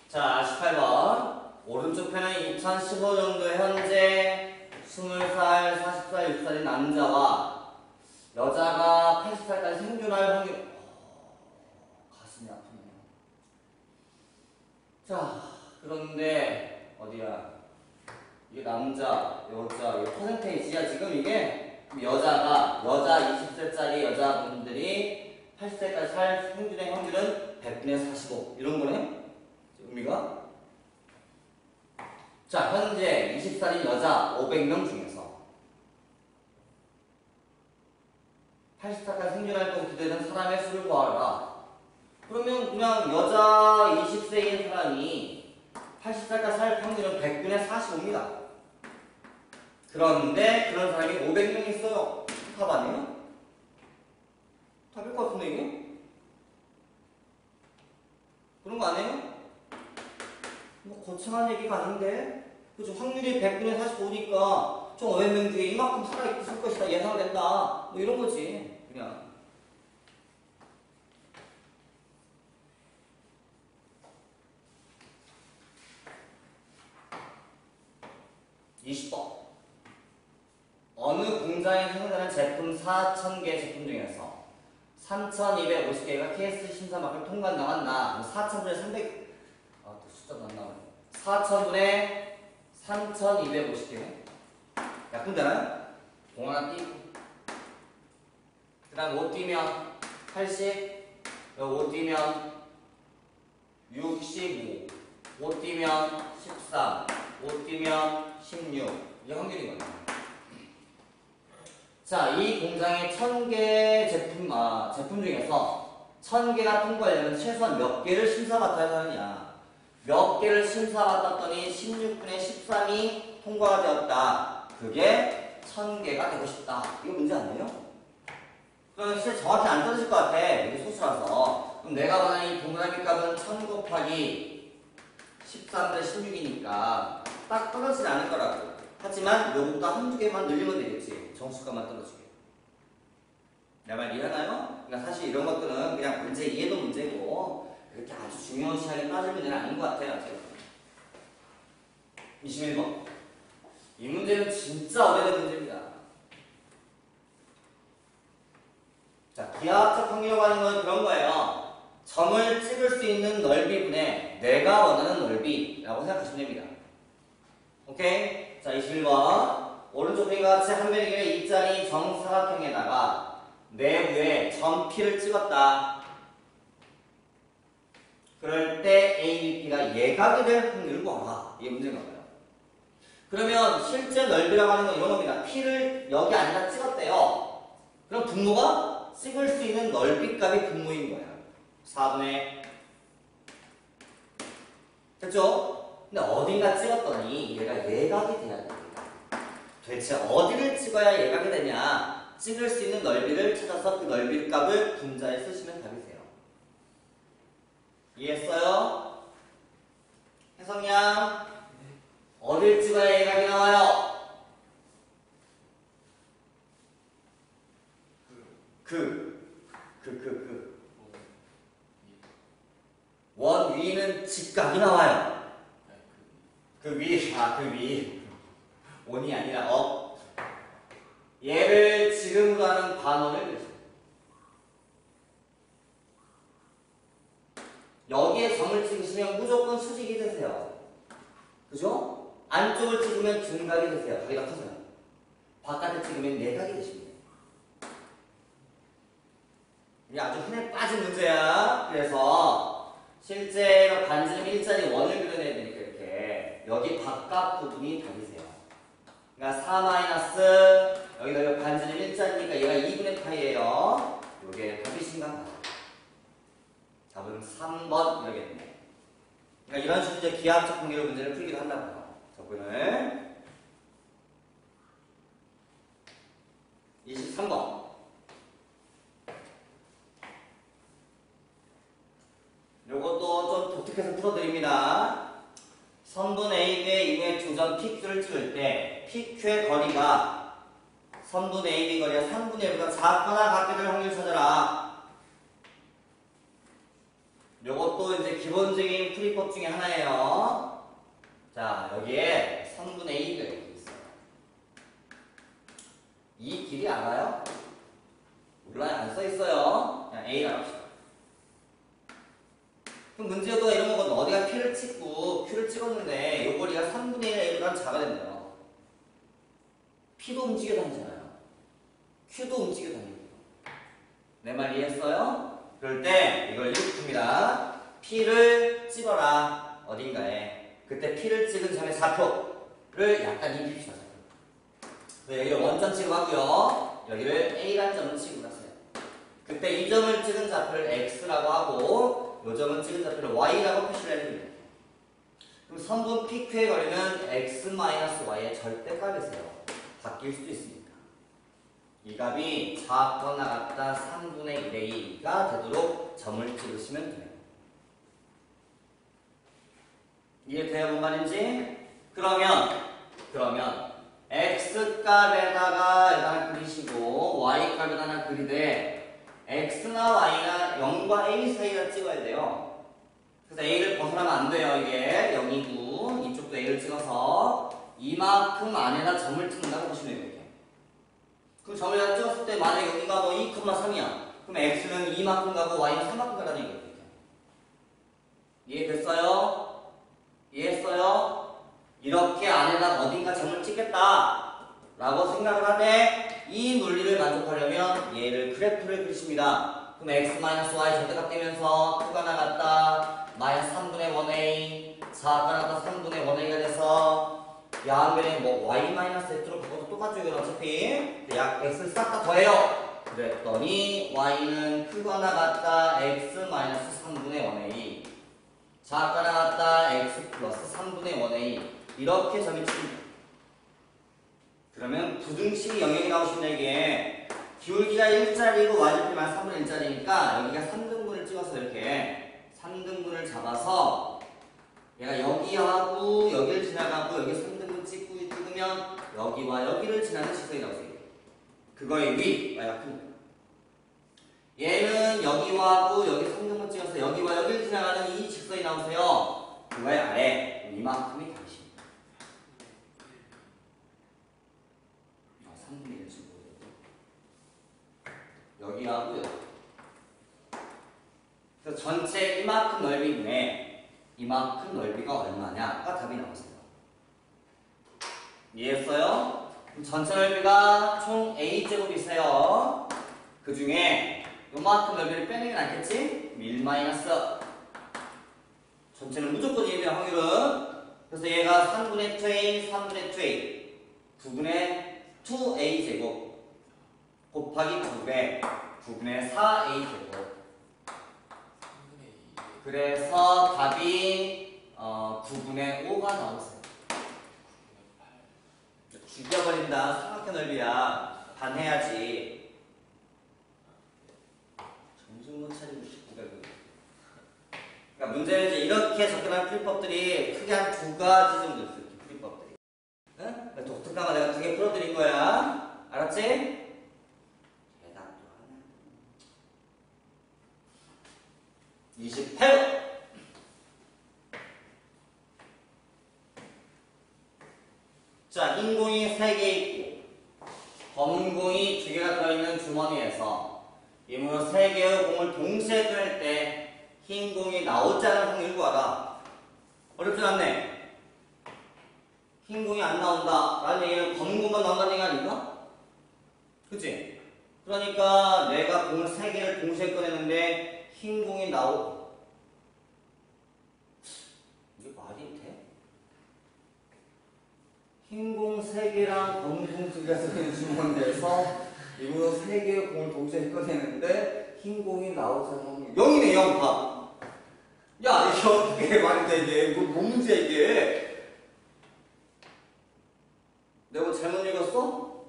자, 18번. 오른쪽 편은 2015년도 현재 20살, 40살, 60살인 남자와 여자가 80살까지 생존할 확률. 가슴이 아프네요. 자, 그런데 어디야? 이게 남자, 여자, 이거 퍼센테이지야. 지금 이게 여자 20살짜리 여자분들이 80살까지 살 생존의 확률은 100분의 45 이런 거네. 의미가. 자, 현재 20살인 여자 500명 중에서 80살까지 생존할 것으로 기대되는 사람의 수를 구하라. 그러면 그냥 여자 20세인 사람이 80살까지 살 확률은 100분의 45입니다. 그런데 그런 사람이 500명 있어요. 답 아니에요? 답일 것 같은데 이게? 그런 거 아니에요? 뭐 거창한 얘기가 아닌데? 그죠? 확률이 100분의 45니까 총 500명 중에 이만큼 살아있을 것이다 예상된다. 뭐 이런 거지. 그냥. 어느 공장에 생산되는 제품 4,000개 제품 중에서 3,250개가 KS 심사막을 통과나왔나? 4,000분의 300, 또 숫자도 안 나오네. 4,000분의 3,250개. 약분되나요? 공 하나 띄고. 그 다음 5 띄면 80, 5 띄면 65, 5 띄면 13, 5 띄면 16. 이게 확률이거든요. 자, 이 공장의 1000개 제품 중에서 1000개가 통과하려면 최소한 몇 개를 심사받아야 하느냐. 몇 개를 심사받았더니 16분의 13이 통과가 되었다. 그게 1000개가 되고 싶다. 이거 문제 아니에요? 그럼 실제 정확히 안 떨어질 것 같아. 이게 소수라서. 그럼 내가 원하는 이 동그라미 값은 1000 곱하기 13분의 16이니까 딱 떨어지지 않을 거라고. 하지만 요것도 한두 개만 늘리면 되겠지. 정수값만 떨어지게. 내 말 이해하나요? 그러니까 사실 이런 것들은 그냥 문제 이해도 문제고 그렇게 아주 중요시하게 따질 문제는 아닌 것 같아요. 제가. 21번. 이 문제는 진짜 오래된 문제입니다. 자, 기하학적 확률이라고 하는 건 그런 거예요. 점을 찍을 수 있는 넓이분의 내가 원하는 넓이라고 생각하시면 됩니다. 오케이? 자, 21번. 오른쪽 그림과 같이 한 변의 길의 입자리 정사각형에다가 내부에 점 P를 찍었다. 그럴 때 A, B, P가 예각이 될 확률을 구하라. 이게 문제인가 봐요. 그러면 실제 넓이라고 하는 건 이런 겁니다. P를 여기 아니라 찍었대요. 그럼 분모가 찍을 수 있는 넓이 값이 분모인 거예요. 4분의 됐죠? 근데 어딘가 찍었더니 얘가 예각이 돼야 됩니다. 도대체 어디를 찍어야 예각이 되냐? 찍을 수 있는 넓이를 찾아서 그 넓이 값을 분자에 쓰시면 답이세요. 이해했어요? 혜성양, 어딜 찍어야 예각이 나와요? 원 위는 직각이 나와요. 그 위. 원이 아니라 업. 얘를 지금으로 하는 반원을 내죠. 여기에 점을 찍으시면 무조건 수직이 되세요. 그죠? 안쪽을 찍으면 둔각이 되세요. 여기가 커져요. 바깥에 찍으면 내각이 되십니다. 이게 아주 흔해 빠진 문제야. 그래서 실제로 반지름 일자리 원을 그려내야 되니까 이렇게 여기 바깥 부분이 답이세요. 그러니까 4 마이너스 여기가 반지름 일자리니까 얘가 2분의 파이예요. 이게 답이신가 봐요. 답은 3번 이러겠네. 그러니까 이런 식으로 이제 기하학적 관계로 문제를 풀기도 한다고요. 접근을 23번. 요것도 좀 독특해서 풀어드립니다. 선분 AB의 이후에 조점 PQ를 찍을 때 PQ의 거리가 선분 AB 거리가 3분의 1보다 작거나 같게 될 확률을 찾아라. 요것도 이제 기본적인 풀이법 중에 하나예요. 자, 여기에 3분의 2가 여기 있어요. 이 길이 알아요? 몰라요? 안 써있어요. 그냥 A라고 합시다. 그럼 문제도 이런 거거든. 어디가 P를 찍고 Q를 찍었는데 요 거리가 3분의 1의 A보다 작아 된대요. P도 움직여 다니잖아요. Q도 움직여 다니고. 내 말 이해했어요? 그럴 때 이걸 이렇게 풉니다. P를 찍어라. 어딘가에. 그때 P를 찍은 점의 좌표를 약간 입힙시다. 여기를 원점 취급하고요. 여기를 A라는 점을 취급하세요. 그때 이 점을 찍은 좌표를 X라고 하고 이 점을 찍은 좌표를 Y라고 표시를 해줍니다. 그럼 선분 PQ의 거리는 X-Y의 절대값이세요. 바뀔 수도 있습니다. 이 값이 작거나 같다 3분의 1의 2가 되도록 점을 찍으시면 돼요. 이해돼요? 뭔 말인지? 그러면 X값에다가 일단 그리시고 Y값에다가 그리되 X나 Y나 0과 A 사이를 찍어야 돼요. 그래서 A를 벗어나면 안 돼요. 이게 0이고 이쪽도 A를 찍어서 이만큼 안에다 점을 찍는다고 보시면 돼요. 이렇게. 그럼 점을 다 찍었을 때 만약에 여기가 뭐 2,3이야. 그럼 X는 이만큼 가고 Y는 3만큼 가라는 얘기예요. 이해됐어요? 이해했어요? 이렇게 안에다 어딘가 점을 찍겠다 라고 생각을 하되 이 논리를 만족하려면 얘를 그래프를 그리십니다. 그럼 x-y 절대값 되면서 Q가 나갔다 마이너스 3분의 1a 4가 나갔다 3분의 1a가 돼서 양변에 뭐 y-x로 바꿔도 똑같죠. 이건 어차피 약 x를 싹 다 더해요. 그랬더니 y는 Q가 나갔다 x-3분의 1a 4가 나갔다 x 플러스 3분의 1a 이렇게 점이 찍힙니다. 그러면 부등식이 영역이 나오시면 이게 기울기가 1짜리고 y좌표만 3분의 1짜리니까 여기가 3등분을 찍어서 이렇게 3등분을 잡아서 얘가 여기하고 여기를 지나가고 여기 3등분 찍으면 여기와 여기를 지나는 직선이 나오세요. 그거의 위, y가 큽니다. 얘는 여기와 여기 3등분 찍어서 여기와 여기를 지나가는 이 직선이 나오세요. 그거의 아래 이만큼이 다르십니다. 3분의 1 찍고 여기하고 여기. 그래서 전체 이만큼 넓이분에 이만큼 넓이가 얼마냐가 답이 나오세요. 이해했어요? 그럼 전체 넓이가 총 A제곱이세요. 그 중에 요만큼 넓이를 빼는 게 낫겠지? 1 마이너스 전체는 무조건 이해돼요. 확률은. 그래서 얘가 3분의 2A 3분의 2A 9분의 2A제곱 곱하기 9분의 4A제곱. 그래서 답이 9분의 5가 나오세요. 죽여버린다. 삼각형 넓이야. 반해야지. 정신 못 차리고 싶구나. 그러니까 문제는 이제 이렇게 접근한 풀이법들이 크게 한 2가지 정도 있어요. 풀이법들이. 응? 독특한 거 내가 2개 풀어드릴 거야. 알았지? 대답도 하나. 28번. 자, 흰공이 3개 있고 검은 공이 2개가 들어있는 주머니에서 이문으로 3개의 공을 동시에 꺼낼 때 흰 공이 나오지 않을 확률 구하라. 어렵지 않네. 흰 공이 안 나온다 라는 얘기는 검은 공만 나온다는 얘기 아닌가? 그치? 그러니까 내가 공을 3개를 동시에 꺼내는데 흰 공이 나오고 이게 말이 돼? 흰 공 3개랑 검은 공 2개가 들어있는 주머니에서 이문으로 3개의 공을 동시에 꺼내는데 흰 공이 나오지 않을 확률 0이네. 0 봐. 야, 이게 어떻게 말이 돼, 이게? 뭔 문제야, 이게? 내가 뭐 잘못 읽었어?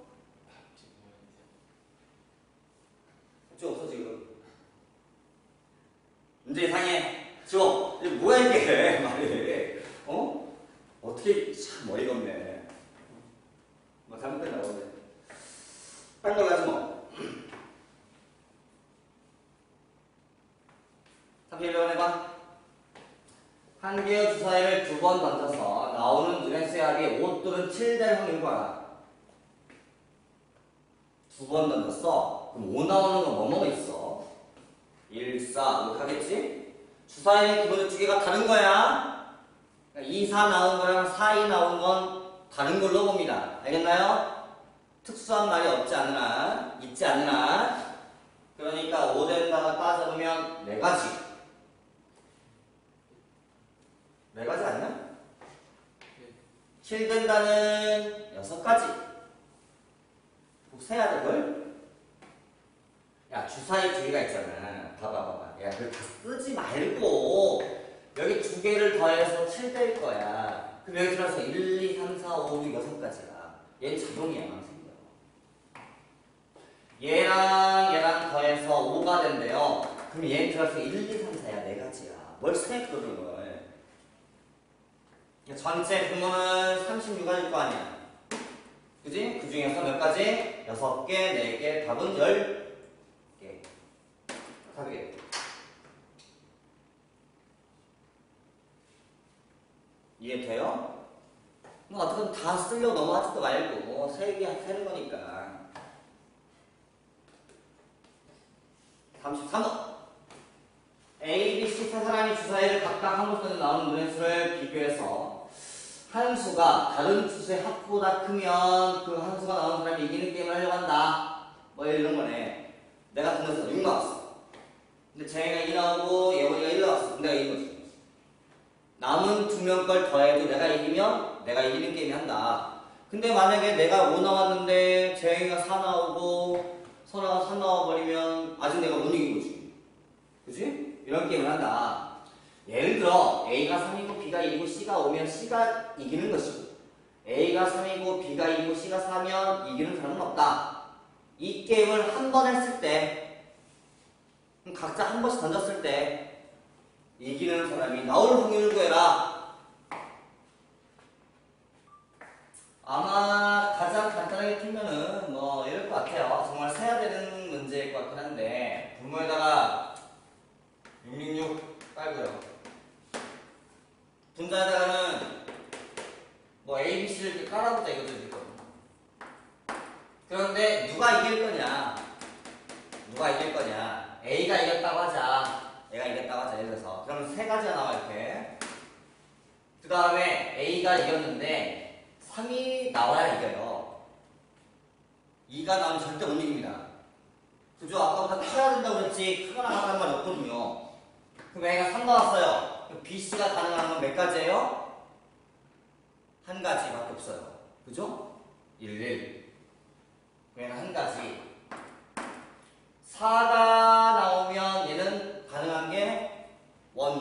문제 없어, 지금. 문제 이상해. 지워. 이게 뭐야, 이게? 말이. 어? 어떻게, 참, 어이가 없네. 뭐, 잘못됐나 보네. 딴 걸로 하지 뭐. 31번 해봐. 한 개의 주사위를 두 번 던져서 나오는 눈의 합이 5 또는 7 될 확률 봐라. 두 번 던졌어. 그럼 5 나오는 건 뭐뭐 있어? 1, 4, 이렇게 하겠지? 주사위의 기본의 두 개가 다른 거야. 그러니까 2, 4 나온 거랑 4, 2 나온 건 다른 걸로 봅니다. 알겠나요? 특수한 말이 없지 않으나, 있지 않으나. 그러니까 5 된다가 따져보면 4가지. 4가지 아니야? 7 된다는 6가지. 꼭 세야 돼, 그걸? 야, 주사위 두 개가 있잖아. 봐봐. 야, 그걸 다 쓰지 말고, 여기 두 개를 더해서 7 될 거야. 그럼 여기 들어서 1, 2, 3, 4, 5, 6, 6가지야. 얘는 자동이야, 생겨. 얘랑 더해서 5가 된대요. 그럼 얘는 들어서 1, 2, 3, 4야, 4가지야. 뭘 세, 그걸. 전체 분모는 36가지일 거 아니야. 그지? 그 중에서 몇 가지? 6개, 4개, 답은 10개. 답이에요. 이해돼요? 뭐 어떻게든 다 쓰려고 넘어가지도 말고 3개 세는 거니까. 33번. A, B, C 세 사람이 주사위를 각각 한 곳에 나오는 눈의 수를 비교해서 한 수가 다른 수의 합보다 크면 그 한 수가 나오는 사람이 이기는 게임을 하려고 한다. 뭐 이런 거네. 내가 던져서 6 나왔어. 근데 쟤가 2 나오고 예원이가 1 나왔어. 내가 이긴 거지. 남은 두 명 걸 더해도 내가 이기면 내가 이기는 게임이 한다. 근데 만약에 내가 5 나왔는데 재영이가 4 나오고 선아가 3 나와버리면 아직 내가 못 이긴 거지. 그치? 이런 게임을 한다. 예를 들어 A가 3이고 B가 2고 C가 5면 C가 이기는 것이고 A가 3이고 B가 2고 C가 4면 이기는 사람은 없다. 이 게임을 한 번 했을 때 각자 한 번씩 던졌을 때 이기는 사람이 나올 확률을 구해라. 아마 가장 간단하게 풀면은 뭐 이럴 것 같아요. 정말 세야 되는 문제일 것 같긴 한데 분모에다가 666 깔고요. 분자에다가는 뭐 A, B, C를 이렇게 깔아보자 이거죠 지금. 그런데 누가 이길 거냐? 누가 이길 거냐? A가 이겼다고 하자. 얘가 이겼다고 하자 예를 들어서. 그러면 세 가지가 나와 이렇게. 그 다음에 A가 이겼는데 3이 나와야 이겨요. 2가 나오면 절대 못 이깁니다. 그죠? 아까보다 커야 된다고 그랬지 크거나 하는 말이 없거든요. 그럼 A가 3 나왔어요. B, C가 가능한 건 몇 가지예요? 한 가지밖에 없어요. 그죠? 1, 1. 그러면 한 가지. 4가 나오면 얘는 가능한 게 1, 1,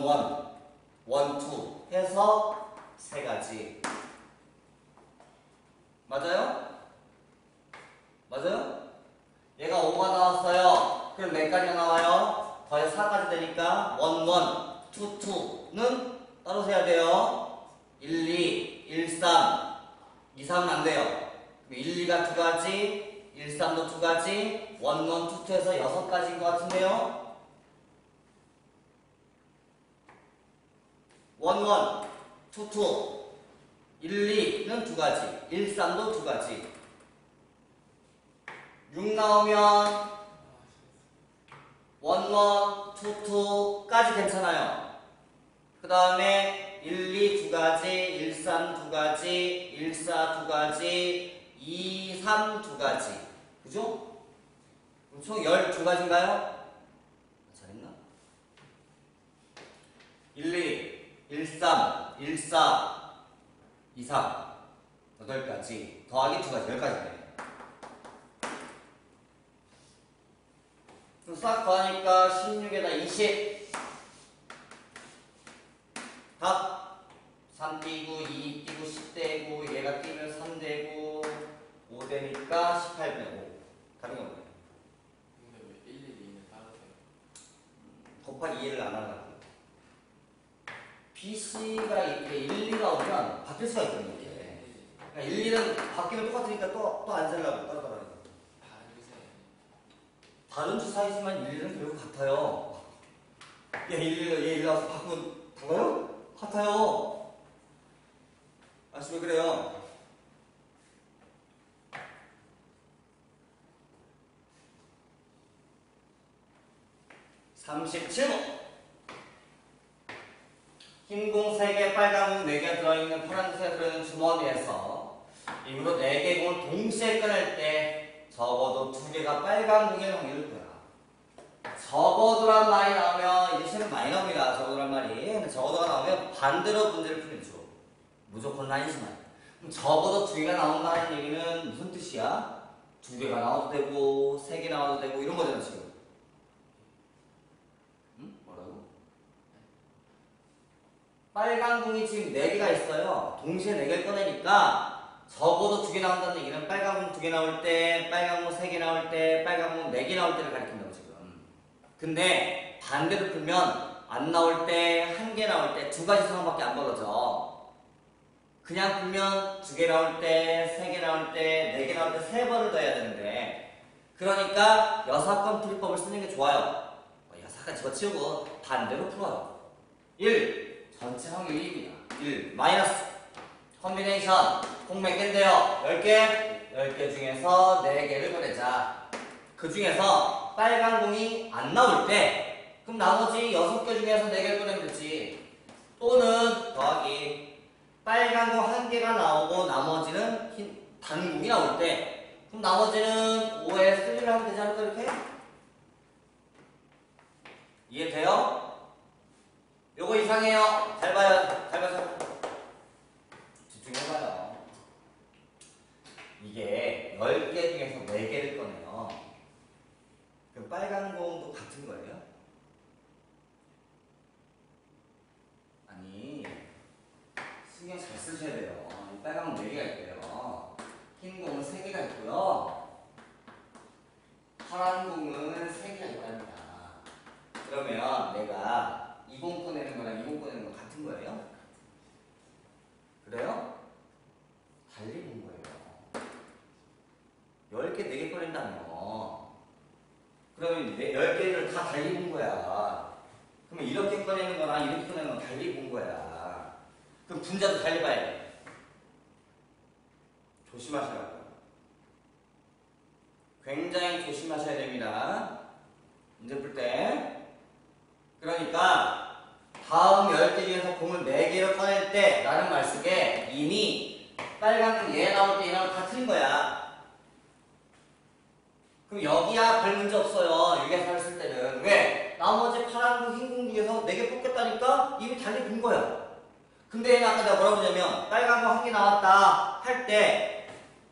2 해서 세 가지. 맞아요? 맞아요? 얘가 5가 나왔어요. 그럼 몇 가지가 나와요? 더해 4까지 되니까 1, 1, 2, 2는 따로 세야 돼요. 1, 2, 1, 3, 2, 3은 안 돼요. 1, 2가 2가지, 1, 3도 2가지, 1, 1, 2, 2에서 6가지인 것 같은데요. 1, 1, 2, 2, 1, 2는 2가지, 1, 3도 2가지. 6 나오면 1, 1, 2, 2까지 괜찮아요. 그 다음에 1, 2 2가지, 1, 3 2가지, 1, 4 2가지, 2, 3 2가지. 그죠? 그럼 총 12가지인가요? 잘했나? 1, 2, 1, 3, 1, 4, 2, 3 8가지 더하기 2가지 10가지네. 그럼 싹 더하니까 16에다 20 답 3 띄고 2 띄고 10 떼고 얘가 띄면 3 되고 5 되니까 18분의 5 답이 없네. 근데 왜 1, 1, 2는 따로 돼요? 곱하기 2를 안 하려고. BC가 이렇게 1, 2가 오면 바뀔 수가 있거든요. 이렇게. 그러니까 1, 2는 바뀌면 똑같으니까 또 안 세려고 따로 다른 주사위. 다른 주사이지만 1, 2는 결국 같아요. 얘 1, 2, 얘 1 나와서 바꾸면 달라요? 같아요. 아씨 왜 그래요? (37번) 흰 공 3개, 빨간 공 4개 들어있는 파란색에 들어있는 주머니에서 이후로 4개 공을 동시에 꺼낼 때 적어도 2개가 빨간 공의 확률일 거야. 적어도란 말이 나오면 이제 시험 많이 나옵니다. 적어도란 말이. 근데 적어도가 나오면 반대로 문제를 풀면 줘. 무조건은 아니지만. 그럼 적어도 2개가 나온다는 얘기는 무슨 뜻이야? 2개가 나와도 되고 3개 나와도 되고 이런 거잖아 지금. 응? 뭐라고? 빨간 공이 지금 4개가 있어요. 동시에 4개를 꺼내니까 적어도 2개 나온다는 얘기는 빨간 공 2개 나올 때, 빨간 공 3개 나올 때, 빨간 공 4개 나올 때를 가리킨다고 지금. 근데 반대로 풀면 안 나올 때, 1개 나올 때 2가지 상황밖에 안 벌어져. 그냥 풀면 2개 나올 때, 3개 나올 때, 4개 나올 때 3번을 더 해야 되는데 그러니까 여사건 풀이법을 쓰는 게 좋아요. 여사건 집어치우고 반대로 풀어요. 1. 전체 확률이 1입니다. 1. 마이너스 컨비네이션 공 몇 개인데요? 10개? 10개 중에서 4개를 꺼내자. 그 중에서 빨간 공이 안 나올 때 그럼 나머지 6개 중에서 4개를 꺼내면 되지. 또는 더하기 빨간 공 1개가 나오고 나머지는 단 공이 나올 때 그럼 나머지는 5에 3를 하면 되지 않을까 이렇게? 이해돼요? 요거 이상해요. 잘 봐요. 잘 봐서 집중해봐요. 이게 10개 중에서 4개를 꺼내요. 그럼 빨간 공도 같은 거예요? 아니 신경 잘 쓰셔야 돼요. 빨간 공 4개가 있고요. 흰 공은 3개가 있고요. 파란 공은 3개가 있답니다. 그러면 내가 이 공 꺼내는 거랑 이 공 꺼내는 거 같은 거예요? 그래요? 달리 본 거예요. 10개 4개 꺼낸다며. 그러면 10개를 다 달리 본 거야. 그러면 이렇게 꺼내는 거랑 이렇게 꺼내는 건 달리 본 거야. 그럼 분자도 달리 봐야 돼. 조심하시라고요. 굉장히 조심하셔야 됩니다. 문제 풀 때. 그러니까 다음 10개 중에서 공을 4개를 꺼낼 때 라는 말 속에 이미 빨간 공 얘 나올 때 얘랑 다 틀린 거야. 그럼 여기야 별 문제 없어요. 여기에서 했을 때는. 왜? 나머지 파란 공, 흰 공 중에서 4개 뽑겠다니까 이미 달리 본 거야. 근데 얘는 아까 내가 뭐라고 했냐면 빨간 거 1개 나왔다 할 때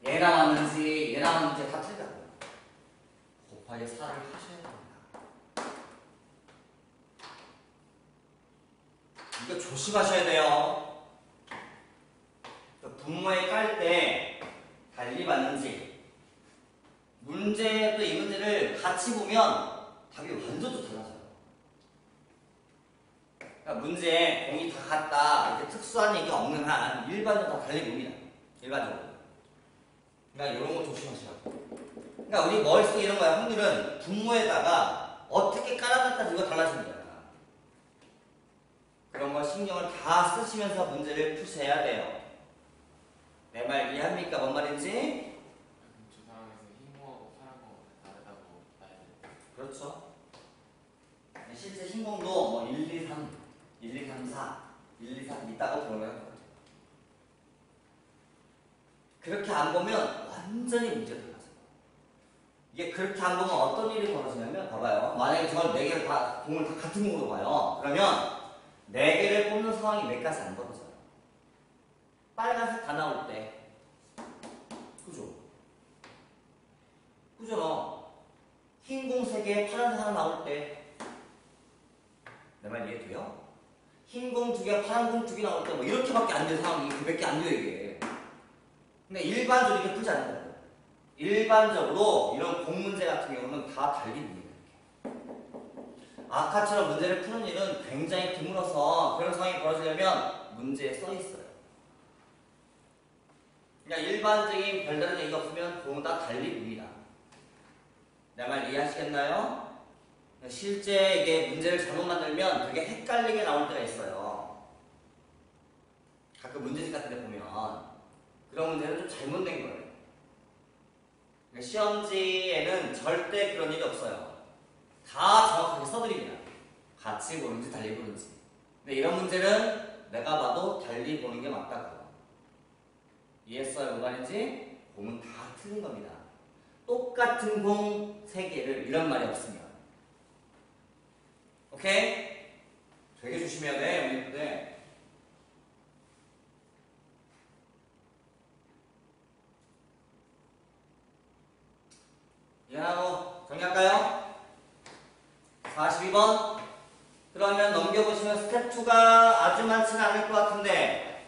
얘 나왔는지 얘 나왔는지 다 틀리다고. 곱하기 4를 하셔야 됩니다. 이거 조심하셔야 돼요. 분모에 깔 때 달리 맞는지 문제도 이 문제를 같이 보면 답이 완전 또 달라져요. 그러니까 문제에 공이 다 같다 이렇게 특수한 얘기가 없는 한 일반적으로 다 달리 봅니다. 일반적으로. 그러니까 이런 거 조심하시라고. 그러니까 우리 머릿속에 이런 거야. 확률은 분모에다가 어떻게 깔아놨다 이거 달라지는 거야. 그런 거 신경을 다 쓰시면서 문제를 푸셔야 돼요. 내 말 이해합니까? 뭔 말인지? 두 상황에서 흰 공하고 파란 공하고 다르다고 봐야 돼. 그렇죠. 실제 흰공도 뭐 1, 2, 3, 1, 2, 3, 4, 1, 2, 3 있다고 들어가는 거예요. 그렇게 안 보면 완전히 문제가 달라져요. 이게 그렇게 안 보면 어떤 일이 벌어지냐면 봐봐요. 만약에 저걸 4개를 다 공을 다 같은 공으로 봐요. 그러면 4개를 뽑는 상황이 몇 가지 안 벌어져요. 빨간색 다 나올 때 그죠? 그잖아. 흰 공 3개 파란색 하나 나올 때 내 말 이해돼요? 흰 공 2개 파란 공 2개 나올 때 뭐 이렇게밖에 안 된 상황이 몇 개 안 돼요 이게. 근데 일반적으로 이렇게 풀지 않는 거예요. 일반적으로 이런 공 문제 같은 경우는 다 달립니다. 아까처럼 문제를 푸는 일은 굉장히 드물어서 그런 상황이 벌어지려면 문제에 써 있어요. 그러니까 일반적인 별다른 얘기가 없으면 공은 다 달립니다. 내 말 이해하시겠나요? 실제 이게 문제를 잘못 만들면 되게 헷갈리게 나올 때가 있어요. 가끔 문제집 같은 데 보면 그런 문제는 좀 잘못된 거예요. 그러니까 시험지에는 절대 그런 일이 없어요. 다 정확하게 써드립니다. 같이 보는지 달리 보는지. 근데 이런 문제는 내가 봐도 달리 보는 게 맞다고. 이해했어요? 뭔 말인지? 공은 다 틀린 겁니다. 똑같은 공 3개를 이런 말이 없으면. 오케이? 되게 조심해야 돼, 우리. 이해하고 정리할까요? 42번. 그러면 넘겨보시면 스텝 2가 아주 많지는 않을 것 같은데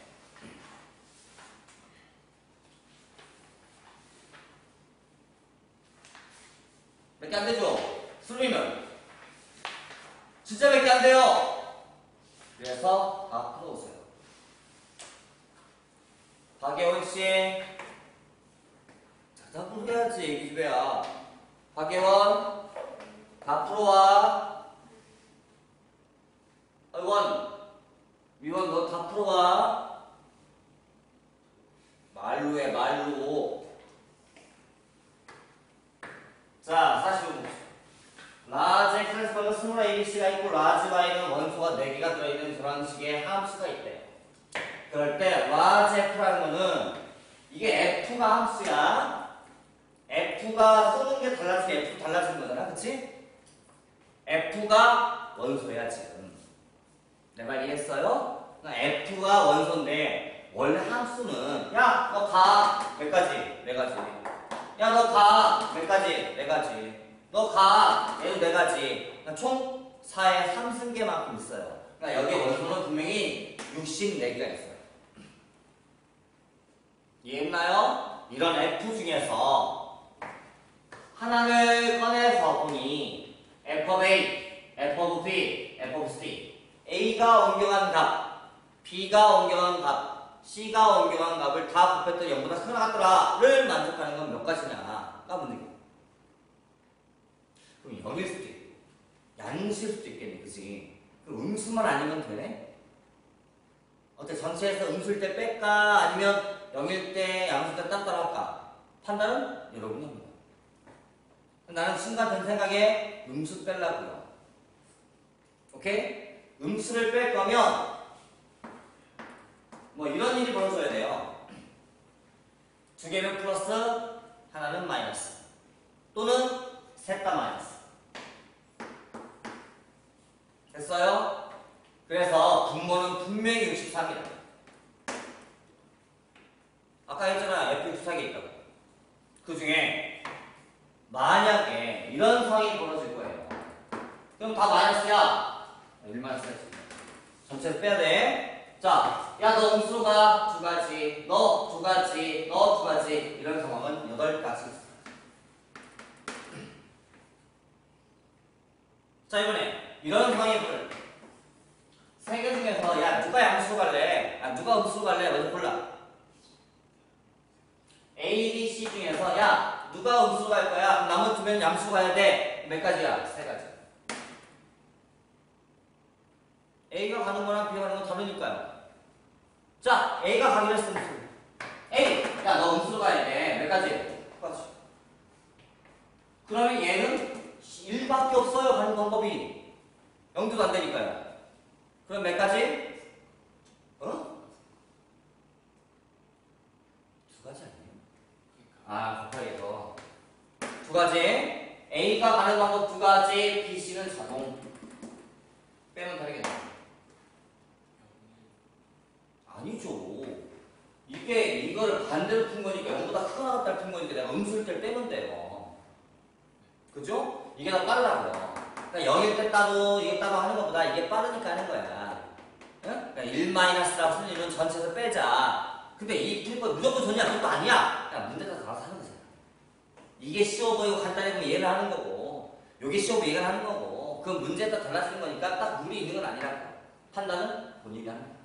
몇 개 안 되죠? 수능이면 진짜 몇 개 안 돼요. 그래서 다 풀어오세요. 박예원 씨, 다 풀어야지 이 기집애야. 박예원, 다 풀어와. 미원 너 다 풀어와. 말로 해, 말로. 자, 45번. 라지 X는 스몰 ABC가 있고 라지 Y는 원소가 4개가 들어있는 저런 식의 함수가 있대요. 그럴 때 라지 F라는 거는 이게 F가 함수야. F가 쏘는 게 달라지게 F 달라지는 거잖아, 그치? F가 원소야 지금. 내 말 이해했어요? F가 원소인데 원래 함수는 야 너 가 몇 가지? 4가지. 야 너 가 몇 가지? 4가지. 너 가 얘도 4가지. 그러니까 총 4의 3승계만큼 있어요. 그러니까 여기 원소는 분명히 64개가 있어요. 이해했나요? 이런 F 중에서 하나를 꺼내서 보니 F of A, F of B, F of C A가 옮겨간 값, B가 옮겨간 값, C가 옮겨간 값을 다 곱했더니 0보다 크게 나갔더라를 만족하는 건 몇 가지냐가 문제고. 그럼 0일 수도 있고 양수일 수도 있겠네, 그치? 그럼 음수만 아니면 되네? 어때? 전체에서 음수일 때 뺄까? 아니면 0일 때 양수일 때 땄다라 할까? 판단은 여러분이 합니다. 나는 순간 든 생각에 음수 빼려고요. 오케이? 음수를 뺄 거면 뭐 이런 일이 벌어져야 돼요. 2개는 플러스, 하나는 마이너스. 또는 셋 다 마이너스. 됐어요? 그래서 분모는 분명히 64개다. 아까 했잖아, F64개 있다고. 그 중에 만약에 이런 상황이 벌어질 거예요. 그럼 다 마이너스야. 1만 써야지. 전체를 빼야 돼. 자, 야, 너 음수로 가. 2가지. 너 2가지. 너 2가지. 이런 상황은 8가지 있어. 자, 이번에 이런 상황이 벌어져. 3개 중에서 야, 누가 양수로 갈래? 아, 누가 음수로 갈래? 먼저 골라. A, B, C 중에서 야, 누가 음수로 갈 거야? 나머지 2명 양수로 가야 돼. 몇 가지야? 3가지. A가 가는 거랑 B가 가는 건 다르니까요. 자, A가 가기로 했으면 A! 야, 너 음수로 가야 돼. 몇 가지? 똑같이. 그러면 얘는 1밖에 없어요. 가는 방법이. 0도도 안 되니까요. 그럼 몇 가지? 어? 2가지 아니에요? 아, 곱하기해서 2가지. A가 가는 방법 2가지. B, C는 자동. 빼면 다르겠네. 아니죠. 이거를 반대로 푼 거니까 0보다 크게 나갔다 푼 거니까 내가 음수일 때 빼면 돼요. 그죠? 이게 더 빠르다고요. 그러니까 0일 때 따로 이게 따로 하는 것보다 이게 빠르니까 하는 거야. 응? 그러니까 1-라고 쓰는 일은 전체에서 빼자. 근데 이 풀 거 무조건 좋냐? 그것도 아니야. 그냥 문제 따서 알아서 하는 거잖아. 이게 쉬워 보이고 간단해 보이면 이해를 하는 거고 요게 쉬워 보이고 이해를 하는 거고 그 문제에 따라 달라지는 거니까 딱 룰이 있는 건 아니라고. 판단은 본인이 하는 거야.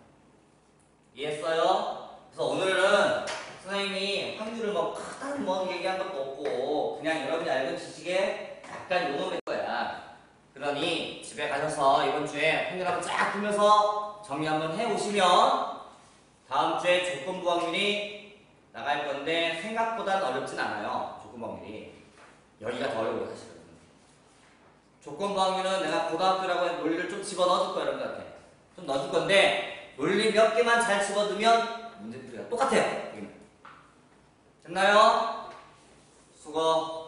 이해했어요? 그래서 오늘은 선생님이 확률을 뭐 크다는 뭐 얘기한 것도 없고 그냥 여러분이 알고 지식에 약간 용어일 거야. 그러니 집에 가셔서 이번 주에 확률 한번 쫙 풀면서 정리 한번 해오시면 다음 주에 조건부 확률이 나갈 건데 생각보다는 어렵진 않아요. 조건부 확률이. 여기가 더 어려워요, 사실은. 조건부 확률은 내가 고등학교라고 해서 논리를 좀 집어넣어줄 거야, 여러분들한테. 좀 넣어줄 건데 논리 몇 개만 잘 집어넣으면 문제풀이가 똑같아요. 여기는. 됐나요? 수고.